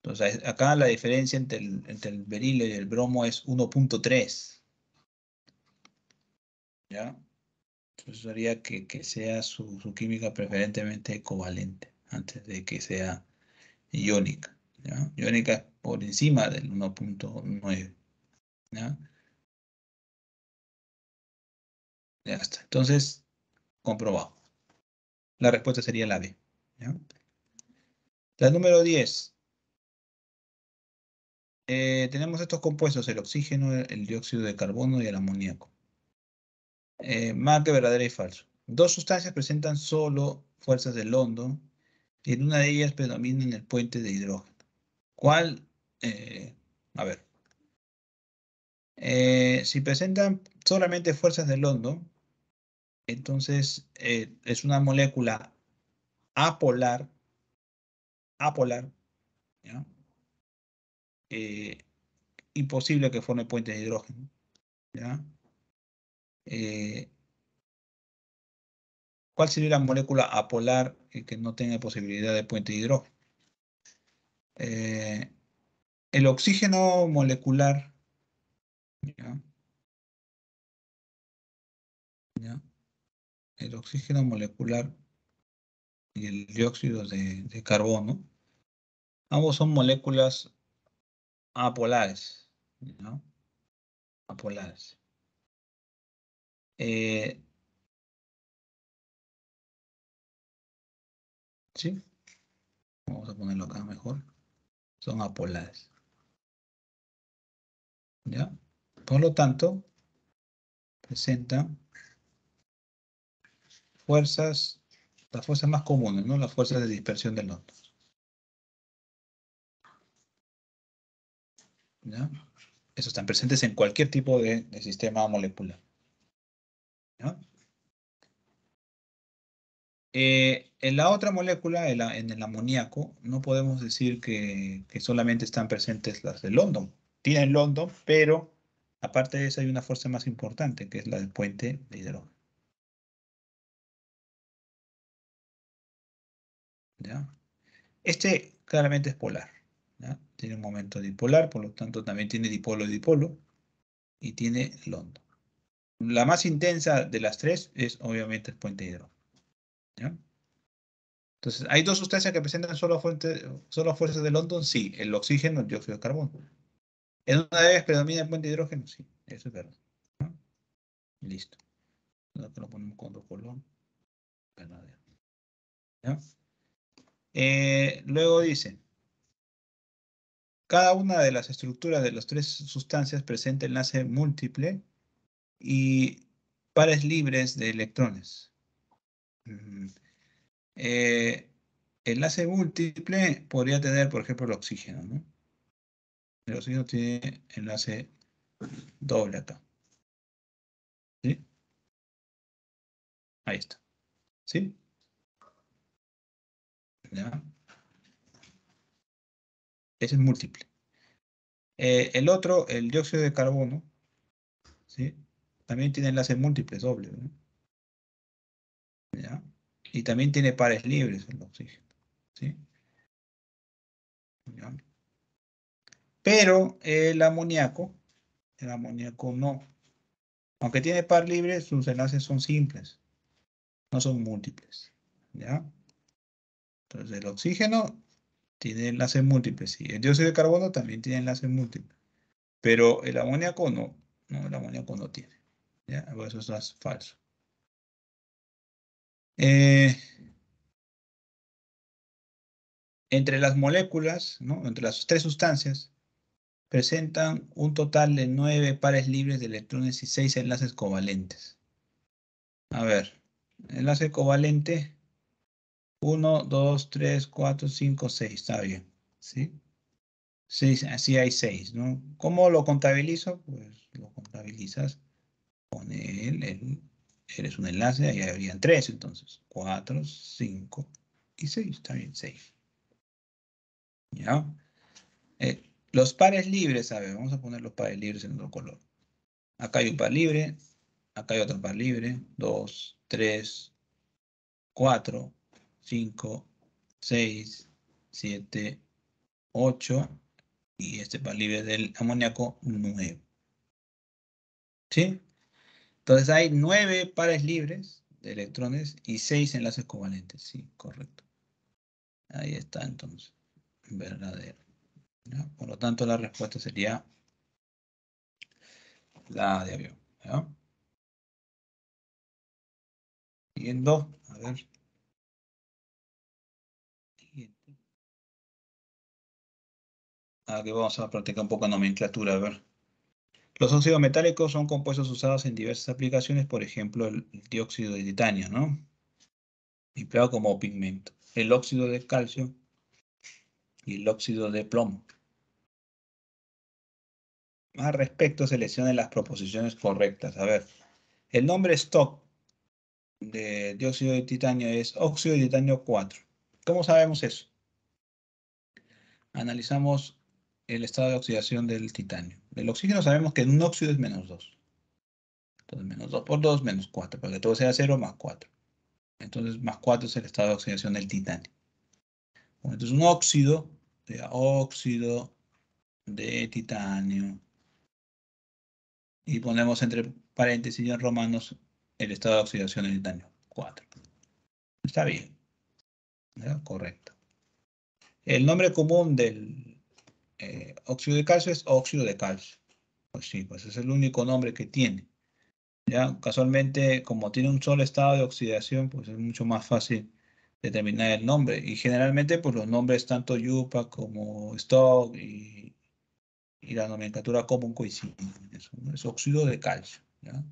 Entonces acá la diferencia entre el berilio y el bromo es 1.3, ¿ya? Entonces haría que sea su química preferentemente covalente, antes de que sea iónica, ¿ya? Iónica es por encima del 1.9, ¿ya? Ya está. Entonces, comprobado. La respuesta sería la B, ¿ya? La número 10. Tenemos estos compuestos, el oxígeno, el dióxido de carbono y el amoníaco. Marque verdadero y falso. Dos sustancias presentan solo fuerzas de London y en una de ellas predomina el puente de hidrógeno. ¿Cuál? A ver. Si presentan solamente fuerzas de London, entonces es una molécula apolar, apolar, ¿ya? Eh, Imposible que forme puentes de hidrógeno, ¿ya? Eh, ¿Cuál sería la molécula apolar que no tenga posibilidad de puente de hidrógeno? Eh, el oxígeno molecular, ¿ya? ¿Ya? El oxígeno molecular y el dióxido de carbono, ambos son moléculas apolares, ¿no? Apolares. Eh, ¿Sí? Vamos a ponerlo acá mejor. Son apolares, ¿ya? Por lo tanto, presentan fuerzas, las fuerzas más comunes, ¿no? Las fuerzas de dispersión del ótono, ¿ya? Esos están presentes en cualquier tipo de sistema molecular, ¿ya? En la otra molécula, en el amoníaco, no podemos decir que solamente están presentes las de London. Tienen London, pero aparte de eso hay una fuerza más importante, que es la del puente de hidrógeno, ¿ya? Este claramente es polar, ¿ya? Tiene un momento dipolar, por lo tanto también tiene dipolo-dipolo y tiene London. La más intensa de las tres es obviamente el puente de hidrógeno, ¿ya? Entonces, ¿hay dos sustancias que presentan solo fuerzas de London? Sí, el oxígeno y el dióxido de carbono. ¿En una de ellas predomina el puente de hidrógeno? Sí, eso es verdad, ¿no? Listo. Nosotros lo ponemos con otro color. Verdadero, ¿ya? Luego dice, cada una de las estructuras de las tres sustancias presenta enlace múltiple y pares libres de electrones. Mm, eh, Enlace múltiple podría tener, por ejemplo, el oxígeno, ¿no? El oxígeno tiene enlace doble acá, ¿sí? Ahí está, ¿sí? ¿Ya? Ese es múltiple. El otro, el dióxido de carbono, ¿sí? También tiene enlaces múltiples, doble, ¿no? ¿Ya? Y también tiene pares libres el oxígeno, ¿sí? ¿Ya? Pero el amoníaco no. Aunque tiene par libre, sus enlaces son simples, no son múltiples, ¿ya? Entonces el oxígeno tiene enlaces múltiples, y el dióxido de carbono también tiene enlaces múltiples, pero el amoníaco no, no, el amoníaco no tiene, ¿ya? Por eso es falso. Eh, Entre las moléculas, ¿no? Entre las tres sustancias, presentan un total de 9 pares libres de electrones y 6 enlaces covalentes. A ver, enlace covalente, 1, 2, 3, 4, 5, 6, está bien, ¿sí? Sí, así hay 6, ¿no? ¿Cómo lo contabilizo? Pues lo contabilizas con eres un enlace, ahí habrían 3 entonces. 4, 5 y 6. Está bien, 6. ¿Ya? Los pares libres, a ver, vamos a poner los pares libres en otro color. Acá hay un par libre, acá hay otro par libre. 2, 3, 4, 5, 6, 7, 8. Y este par libre del amoníaco, 9. ¿Sí? Entonces hay 9 pares libres de electrones y 6 enlaces covalentes. Sí, correcto. Ahí está entonces. Verdadero. ¿Ya? Por lo tanto, la respuesta sería la de avión. ¿Ya? Siguiendo, a ver. Siguiente. Aquí vamos a practicar un poco de nomenclatura. A ver. Los óxidos metálicos son compuestos usados en diversas aplicaciones, por ejemplo, el dióxido de titanio, ¿no? Empleado como pigmento. El óxido de calcio y el óxido de plomo. Al respecto, seleccione las proposiciones correctas. A ver, el nombre stock de dióxido de titanio es óxido de titanio 4. ¿Cómo sabemos eso? Analizamos el estado de oxidación del titanio. Del oxígeno sabemos que un óxido es menos 2. Entonces, menos 2 por 2, menos 4. Para que todo sea 0, más 4. Entonces, más 4 es el estado de oxidación del titanio. Bueno, entonces, un óxido, óxido de titanio. Y ponemos entre paréntesis y en romanos el estado de oxidación del titanio, 4. Está bien, ¿verdad? Correcto. El nombre común del óxido de calcio es óxido de calcio. Pues sí, pues es el único nombre que tiene. Ya, casualmente, como tiene un solo estado de oxidación, pues es mucho más fácil determinar el nombre. Y generalmente, pues los nombres tanto Yupa como Stock y la nomenclatura común coinciden en eso, ¿no? Es óxido de calcio. ¿Ya?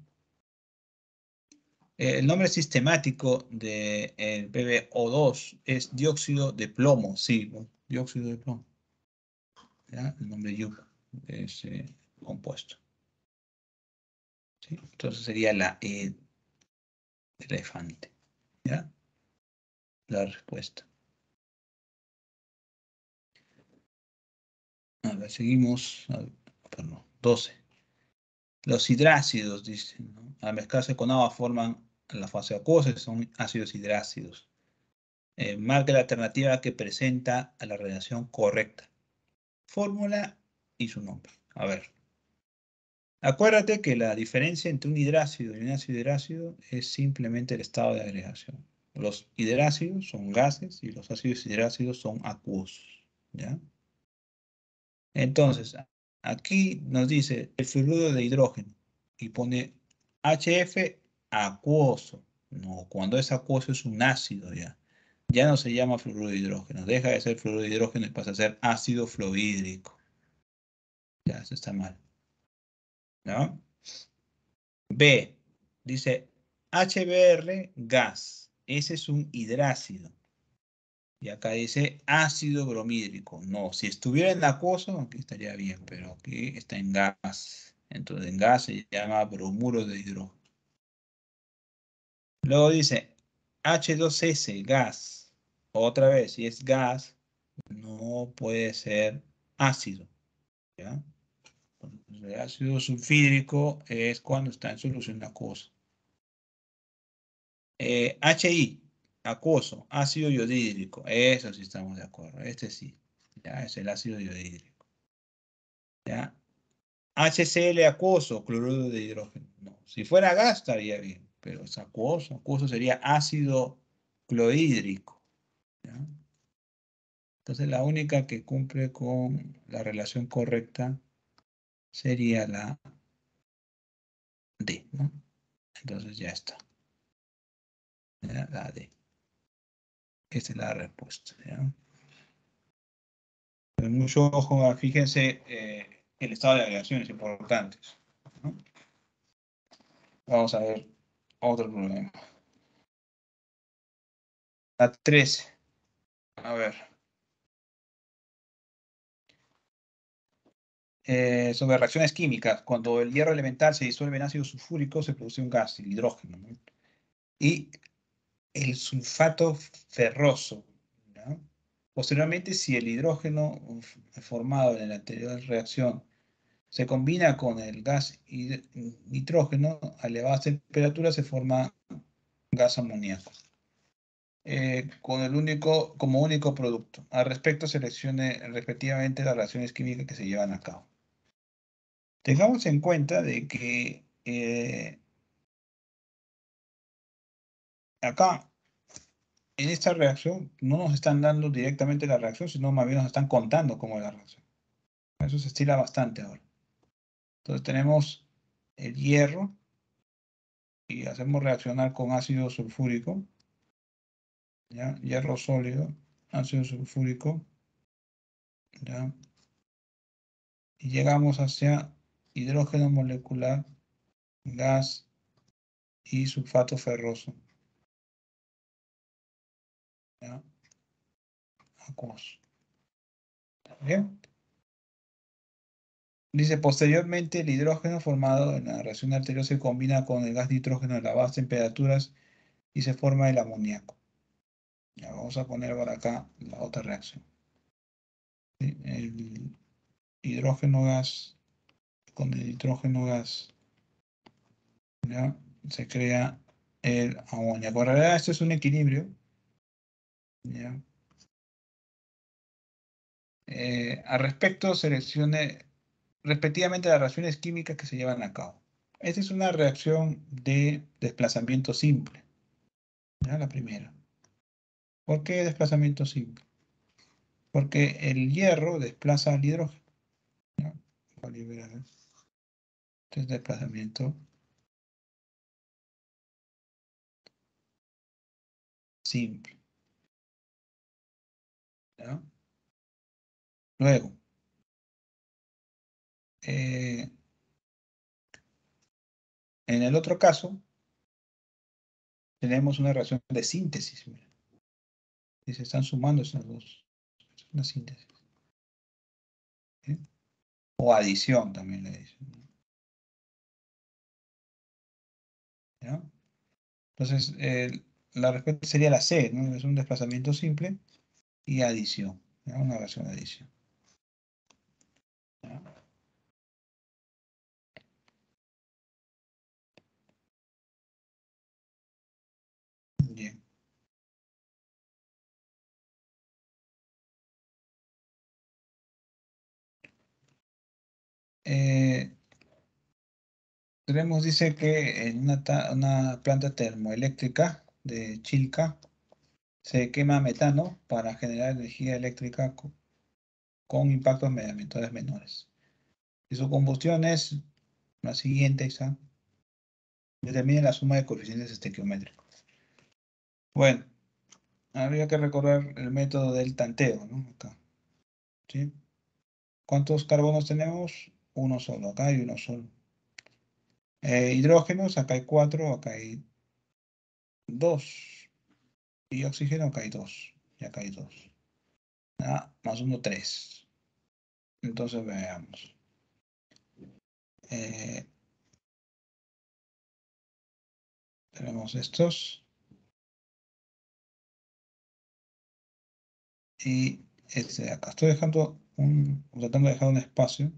El nombre sistemático del PbO2 es dióxido de plomo, sí, ¿no? Dióxido de plomo. ¿Ya? El nombre Yupa de ese compuesto. ¿Sí? Entonces sería la E de elefante. ¿Ya? La respuesta. A ver, seguimos. A ver, perdón, 12. Los hidrácidos, dicen, ¿no? Al mezclarse con agua forman la fase acuosa, y son ácidos hidrácidos. Marque la alternativa que presenta a la relación correcta. Fórmula y su nombre. A ver. Acuérdate que la diferencia entre un hidrácido y un ácido hidrácido es simplemente el estado de agregación. Los hidrácidos son gases y los ácidos hidrácidos son acuosos. ¿Ya? Entonces, aquí nos dice el fluoruro de hidrógeno y pone HF acuoso. No, cuando es acuoso es un ácido ya. Ya no se llama fluoruro de hidrógeno. Deja de ser fluoruro de hidrógeno y pasa a ser ácido fluorhídrico. Ya, eso está mal. ¿No? B, dice HBr gas. Ese es un hidrácido. Y acá dice ácido bromídrico. No, si estuviera en acuoso, aquí estaría bien, pero aquí está en gas. Entonces en gas se llama bromuro de hidrógeno. Luego dice H2S, gas. Otra vez, si es gas, no puede ser ácido. ¿Ya? Entonces, el ácido sulfídrico es cuando está en solución acuosa. HI, acuoso, ácido iodídrico. Eso sí estamos de acuerdo. Este sí. Ya es el ácido iodídrico. ¿Ya? HCl acuoso, cloruro de hidrógeno. No. Si fuera gas estaría bien, pero es acuoso. Acuoso sería ácido clorhídrico. ¿Ya? Entonces la única que cumple con la relación correcta sería la D, ¿no? Entonces ya está. ¿Ya? La D. Esta es la respuesta. ¿Ya? Pero mucho ojo, fíjense el estado de agregaciones importantes, ¿no? Vamos a ver otro problema. La 13. A ver. sobre reacciones químicas. Cuando el hierro elemental se disuelve en ácido sulfúrico, se produce un gas, el hidrógeno, ¿no? Y el sulfato ferroso, ¿no? Posteriormente, si el hidrógeno formado en la anterior reacción se combina con el gas nitrógeno, a elevadas temperaturas se forma gas amoníaco, como único producto. Al respecto, seleccione respectivamente las reacciones químicas que se llevan a cabo. Tengamos en cuenta de que acá, en esta reacción, no nos están dando directamente la reacción, sino más bien nos están contando cómo es la reacción. Eso se estila bastante ahora. Entonces tenemos el hierro y hacemos reaccionar con ácido sulfúrico, ¿ya? Hierro sólido, ácido sulfúrico, ¿ya? Y llegamos hacia hidrógeno molecular, gas y sulfato ferroso, ¿ya? Acuoso. ¿Bien? Dice, posteriormente el hidrógeno formado en la reacción anterior se combina con el gas nitrógeno a bajas temperaturas y se forma el amoníaco. Ya vamos a poner por acá la otra reacción. ¿Sí? El hidrógeno gas con el nitrógeno gas, ¿ya? Se crea el amoníaco. En realidad esto es un equilibrio, ¿ya? Al respecto, seleccione respectivamente las reacciones químicas que se llevan a cabo. Esta es una reacción de desplazamiento simple, ¿ya? La primera. ¿Por qué desplazamiento simple? Porque el hierro desplaza al hidrógeno, ¿ya? Entonces, desplazamiento simple, ¿ya? Luego, eh, en el otro caso, tenemos una reacción de síntesis. Mira, y se están sumando esas dos. Es una síntesis, ¿sí? O adición también le dicen, ¿ya? Entonces, la respuesta sería la C, ¿no? Es un desplazamiento simple y adición, ¿ya? Una reacción de adición, ¿ya? Bien. Eh, dice que en una planta termoeléctrica de Chilca se quema metano para generar energía eléctrica con impactos medioambientales menores. Y su combustión es la siguiente, ¿está? Determine la suma de coeficientes estequiométricos. Bueno, habría que recordar el método del tanteo, ¿no? Acá, ¿sí? ¿Cuántos carbonos tenemos? Uno solo, acá hay uno solo. Hidrógenos, acá hay cuatro, acá hay dos. Y oxígeno, acá hay dos. Y acá hay dos. Ah, más uno, tres. Entonces veamos. Eh, tenemos estos. Y este de acá. Estoy tratando de dejar un espacio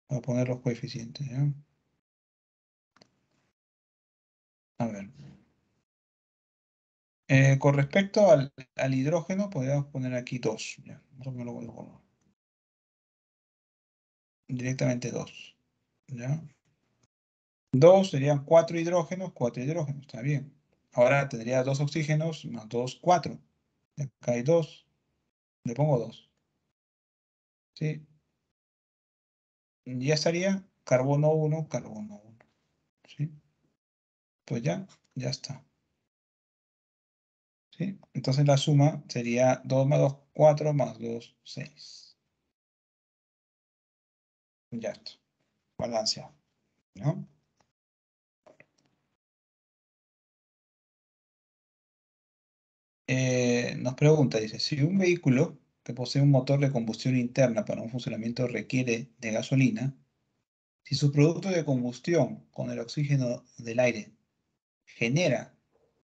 para poner los coeficientes, ¿ya? A ver. Con respecto al hidrógeno, podríamos poner aquí 2. ¿Ya? Eso me lo voy a poner. Directamente 2. ¿Ya? 2 serían 4 hidrógenos, 4 hidrógenos. Está bien. Ahora tendría 2 oxígenos más 2, 4. Acá hay 2. Le pongo 2. ¿Sí? Ya estaría carbono 1, carbono 1. ¿Sí? Pues ya está. ¿Sí? Entonces la suma sería 2 más 2, 4 más 2, 6. Ya está. Balanceado, ¿no? Nos pregunta, dice, si un vehículo que posee un motor de combustión interna para un funcionamiento requiere de gasolina, si su producto de combustión con el oxígeno del aire genera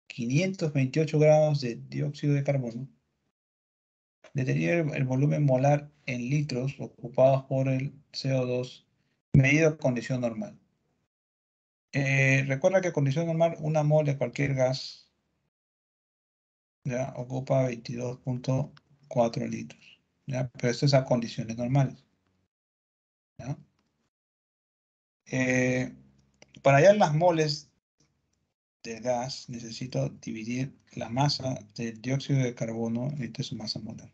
528 gramos de dióxido de carbono, determina el volumen molar en litros ocupados por el CO2 medido a condición normal. Recuerda que a condición normal, una mol de cualquier gas ya ocupa 22.4 litros. ¿Ya? Pero esto es a condiciones normales. ¿Ya? Eh, para hallar las moles del gas, necesito dividir la masa del dióxido de carbono entre su masa molar.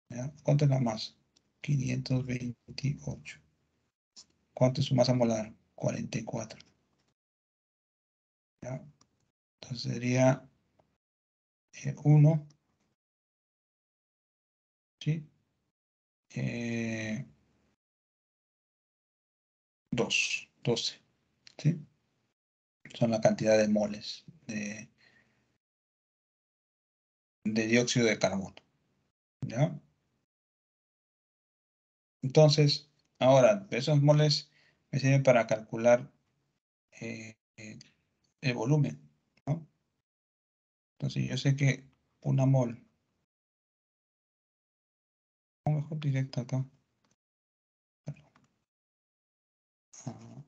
¿Ya? ¿Cuánto es la masa? 528. ¿Cuánto es su masa molar? 44. ¿Ya? Entonces sería 1, ¿sí? 2, 12, ¿sí? Son la cantidad de moles de dióxido de carbono, ¿ya? Entonces, ahora, esos moles me sirven para calcular el volumen, ¿no? Entonces, yo sé que una mol, o mejor directo acá, ah,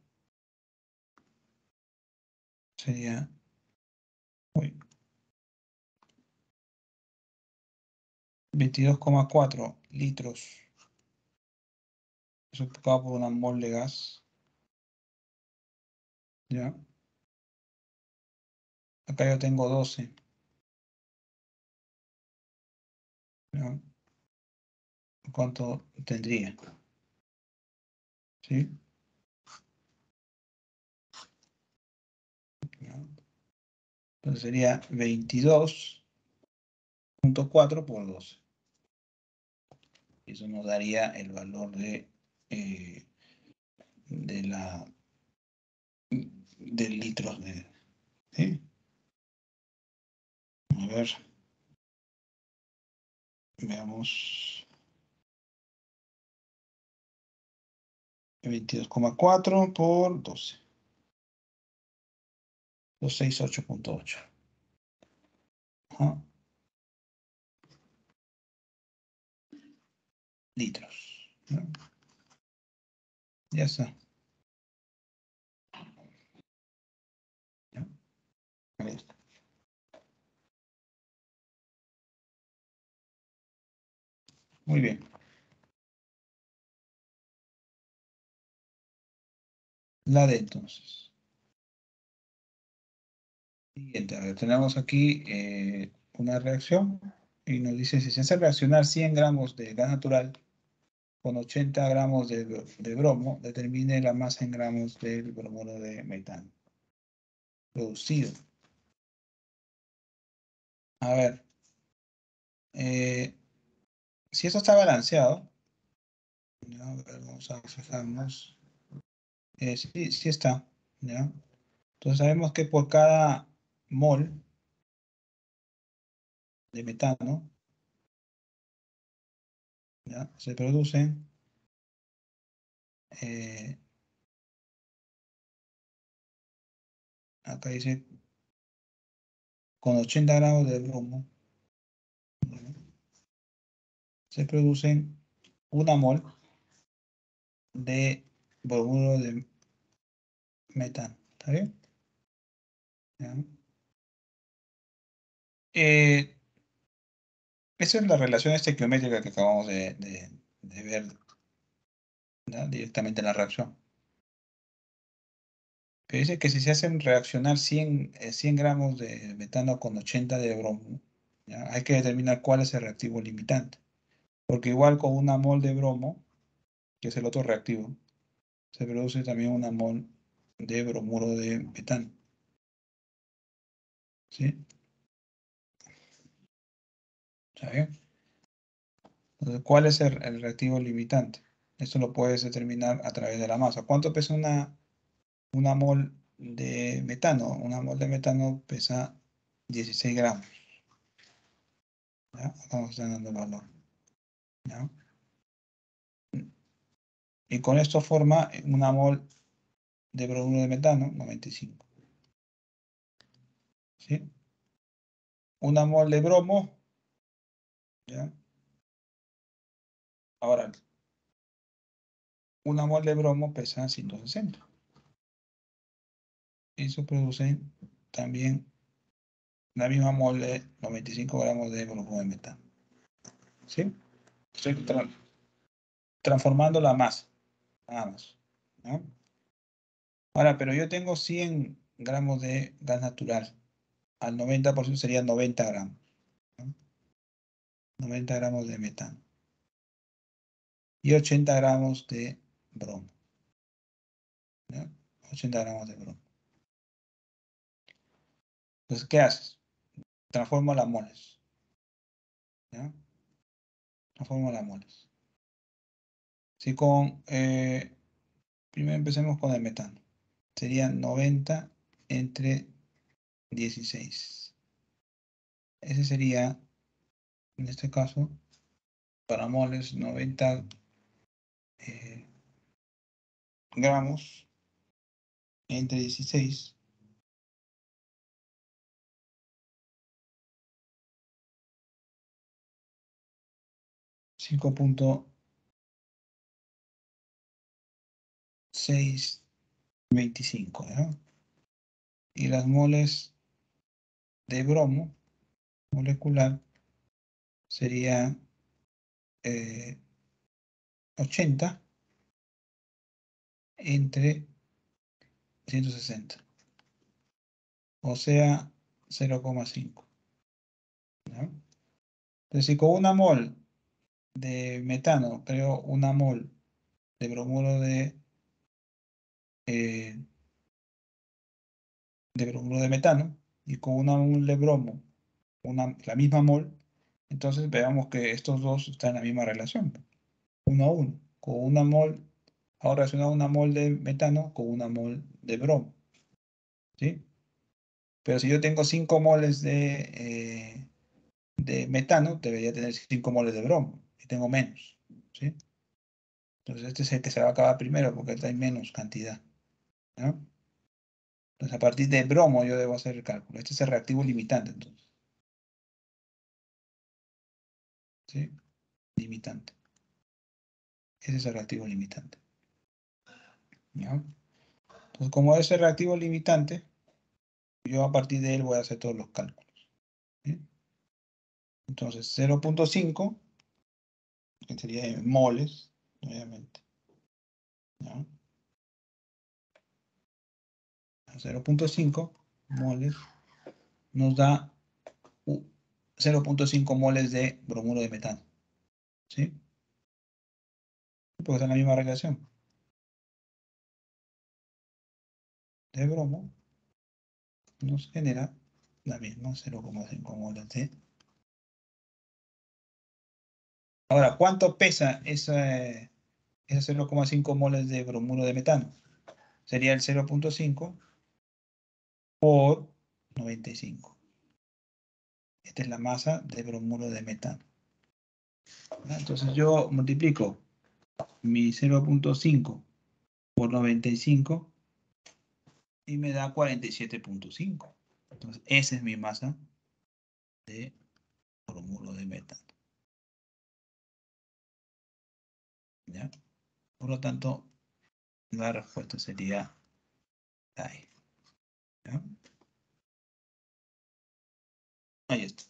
sería, uy, 22,4 litros, es ocupado por una mol de gas, ¿ya? Acá yo tengo 12, ¿ya? ¿Cuánto tendría? ¿Sí? ¿Ya? Entonces sería 22.4 por 12. Eso nos daría el valor eh, de de litros ¿sí? A ver, veamos. 22,4 por 12. 268.8. Ajá, litros. ¿No? Ya está. ¿Ya? Ahí está. Muy bien. La D entonces. Siguiente, a ver, tenemos aquí una reacción y nos dice si se hace reaccionar 100 gramos de gas natural con 80 gramos de bromo, determine la masa en gramos del bromuro de metano producido. A ver, eh, si esto está balanceado, ¿ya? A ver, vamos a fijarnos. Sí, sí está, ¿ya? Entonces sabemos que por cada mol de metano, ¿ya? Se producen eh, acá dice con 80 gramos de bromo, ¿ya? Se producen una mol de bromuro de metano. ¿Está bien? ¿Ya? Eh, Esa es la relación estequiométrica que acabamos de ver, ¿ya? Directamente en la reacción. Que dice que si se hacen reaccionar 100 gramos de metano con 80 de bromo, ¿ya? Hay que determinar cuál es el reactivo limitante. Porque igual con una mol de bromo, que es el otro reactivo, se produce también una mol de bromuro de metano. ¿Sí? ¿Está bien? Entonces, ¿cuál es el reactivo limitante? Esto lo puedes determinar a través de la masa. ¿Cuánto pesa una mol de metano? Una mol de metano pesa 16 gramos. ¿Ya? Acá nos están dando el valor. ¿Ya? Y con esto forma una mol de bromuro de metano, 95. ¿Sí? Una mol de bromo, ¿ya? Ahora, una mol de bromo pesa 160. Eso produce también la misma mol de 95 gramos de bromuro de metano. ¿Sí? Estoy transformando la masa, nada más. ¿No? Ahora, pero yo tengo 100 gramos de gas natural. Al 90% serían 90 gramos. ¿No? 90 gramos de metano. Y 80 gramos de bromo. ¿No? 80 gramos de bromo. Entonces, ¿qué haces? Transformo las moles. ¿Ya? Transformo las moles. Si con, primero empecemos con el metano. Serían 90 entre 16. Ese sería, en este caso, para moles, 90 gramos entre 16. 5.625, ¿no? Y las moles de bromo molecular sería 80 entre 160, o sea 0,5. ¿No? Entonces, si con una mol de metano creo una mol de bromuro eh, de bromuro de metano, y con una mol de bromo, la misma mol, entonces veamos que estos dos están en la misma relación, 1 a 1. Con una mol, ahora relacionado una mol de metano con una mol de bromo. ¿Sí? Pero si yo tengo 5 moles de metano, debería tener 5 moles de bromo, y tengo menos. ¿Sí? Entonces este es el que se va a acabar primero, porque hay menos cantidad. ¿No? Entonces a partir de bromo yo debo hacer el cálculo. Este es el reactivo limitante, entonces. ¿Sí? Limitante. Ese es el reactivo limitante. ¿Ya? Entonces, como es el reactivo limitante, yo a partir de él voy a hacer todos los cálculos. ¿Sí? Entonces, 0,5, que sería en moles, obviamente. ¿Ya? 0,5 moles nos da 0,5 moles de bromuro de metano. ¿Sí? Porque está en la misma relación. De bromo nos genera la misma 0,5 moles de. Ahora, ¿cuánto pesa esos 0,5 moles de bromuro de metano? Sería el 0,5 por 95. Esta es la masa de bromuro de metano. Entonces yo multiplico mi 0,5 por 95 y me da 47,5. Entonces esa es mi masa de bromuro de metano. ¿Ya? Por lo tanto, la respuesta sería ahí. ¿Ya? Ahí está.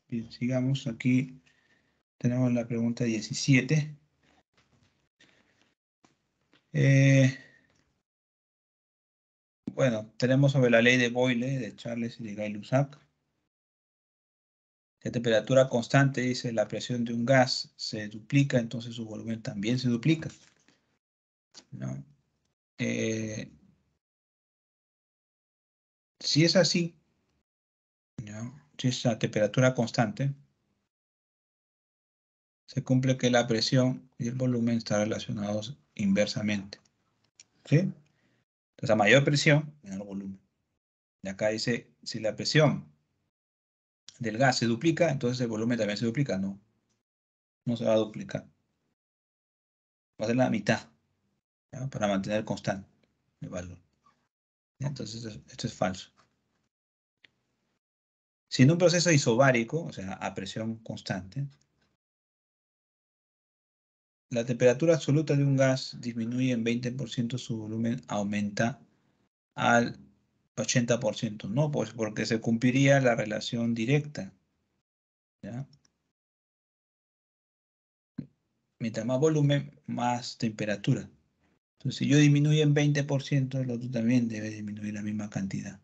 Bien, sigamos. Aquí tenemos la pregunta 17. Bueno, tenemos sobre la ley de Boyle, de Charles y de Gay-Lussac. La temperatura constante, dice, la presión de un gas se duplica, entonces su volumen también se duplica. ¿No? Si es así, ¿no? Si es a temperatura constante, se cumple que la presión y el volumen están relacionados inversamente. ¿sí? Entonces, a mayor presión, menor volumen. Y acá dice, si la presión del gas se duplica, entonces el volumen también se duplica. No, no se va a duplicar. Va a ser la mitad, ¿ya? Para mantener constante el valor. ¿Ya? Entonces, esto es falso. Si en un proceso isobárico, o sea, a presión constante, la temperatura absoluta de un gas disminuye en 20%, su volumen aumenta al 80%. No, pues porque se cumpliría la relación directa, ¿ya? Mientras más volumen, más temperatura. Entonces, si yo disminuyo en 20%, el otro también debe disminuir la misma cantidad,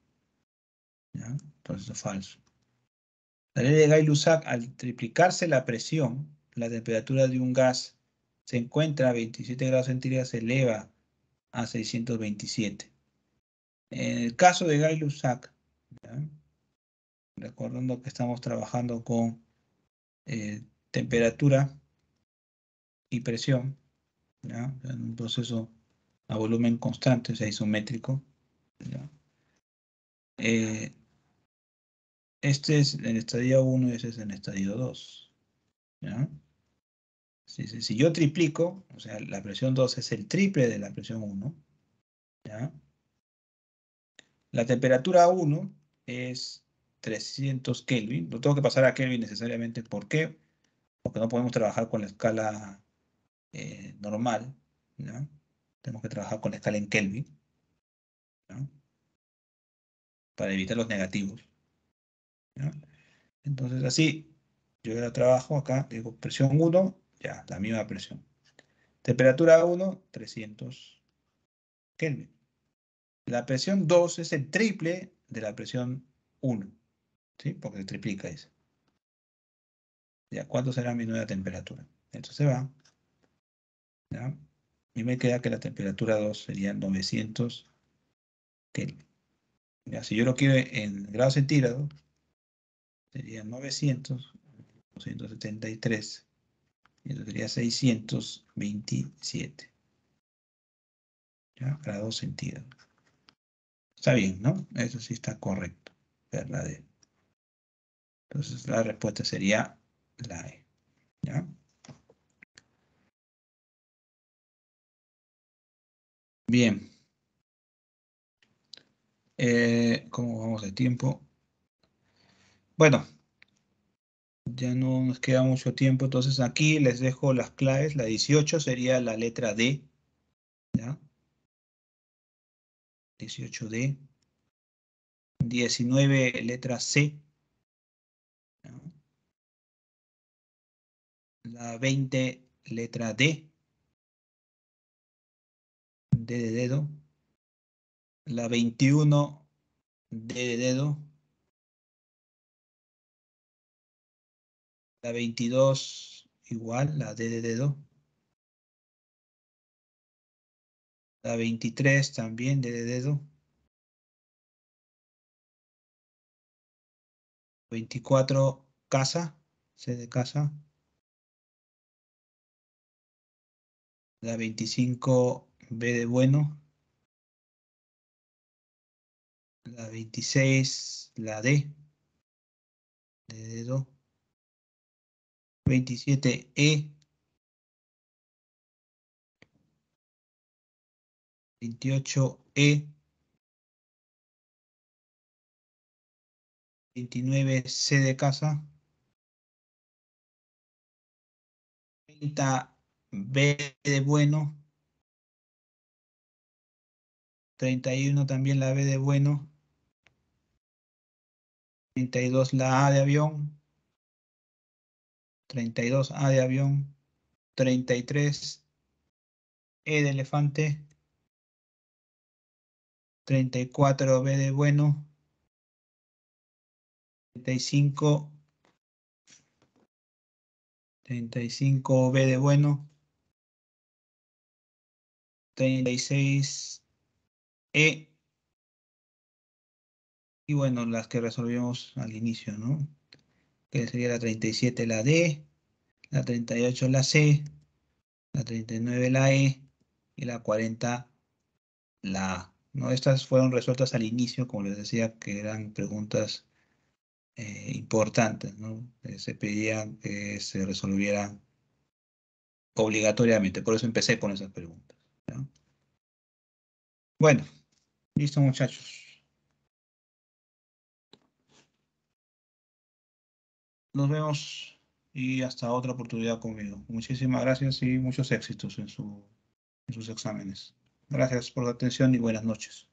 ¿ya? Entonces, eso es falso. La ley de Gay-Lussac, al triplicarse la presión, la temperatura de un gas se encuentra a 27 grados centígrados, se eleva a 627. En el caso de Gay-Lussac, ¿ya? Recordando que estamos trabajando con temperatura y presión, ¿ya? En un proceso a volumen constante, o sea, isométrico, ¿ya? Eh, este es en estadio 1 y ese es en estadio 2, ¿ya? Si yo triplico, o sea, la presión 2 es el triple de la presión 1, ¿ya? La temperatura 1 es 300 Kelvin. No tengo que pasar a Kelvin necesariamente. ¿Por qué? Porque no podemos trabajar con la escala normal, ¿no? Tenemos que trabajar con la escala en Kelvin, ¿no? Para evitar los negativos, ¿no? Entonces así, yo la trabajo acá, digo presión 1, ya, la misma presión. Temperatura 1, 300 Kelvin. La presión 2 es el triple de la presión 1, ¿sí? Porque se triplica eso. Ya, ¿cuánto será mi nueva temperatura? Esto se va, ¿ya? Y me queda que la temperatura 2 sería 900 Kelvin. Ya, si yo lo quiero en grados centígrados, sería 900, 273, y eso sería 627, ¿ya? Grados centígrados. Está bien, ¿no? Eso sí está correcto, verdadero. Entonces la respuesta sería la E, ¿ya? Bien. ¿Cómo vamos de tiempo? Bueno, ya no nos queda mucho tiempo, entonces aquí les dejo las claves. La 18 sería la letra D, ¿ya? 18D. 19, letra C, ¿ya? La 20, letra D, D de dedo. La 21, D de dedo. La 22, igual, la D de dedo. La 23 también, D de dedo. 24, casa, C de casa. La 25, B de bueno. La 26, la D de dedo. 27, E. 28, E. 29, C de casa. 30, B de bueno. 31 también la B de bueno. 32 la A de avión. 32 A de avión. 33 E de elefante. 34 B de bueno. 35, 35 B de bueno. 36 E. Y bueno, las que resolvimos al inicio, ¿no? Que sería la 37 la D. La 38 la C. La 39 la E. Y la 40 la A, ¿no? Estas fueron resueltas al inicio, como les decía, que eran preguntas importantes, ¿no? Se pedían que se resolvieran obligatoriamente, por eso empecé con esas preguntas, ¿no? Bueno, listo muchachos. Nos vemos y hasta otra oportunidad conmigo. Muchísimas gracias y muchos éxitos en sus exámenes. Gracias por la atención y buenas noches.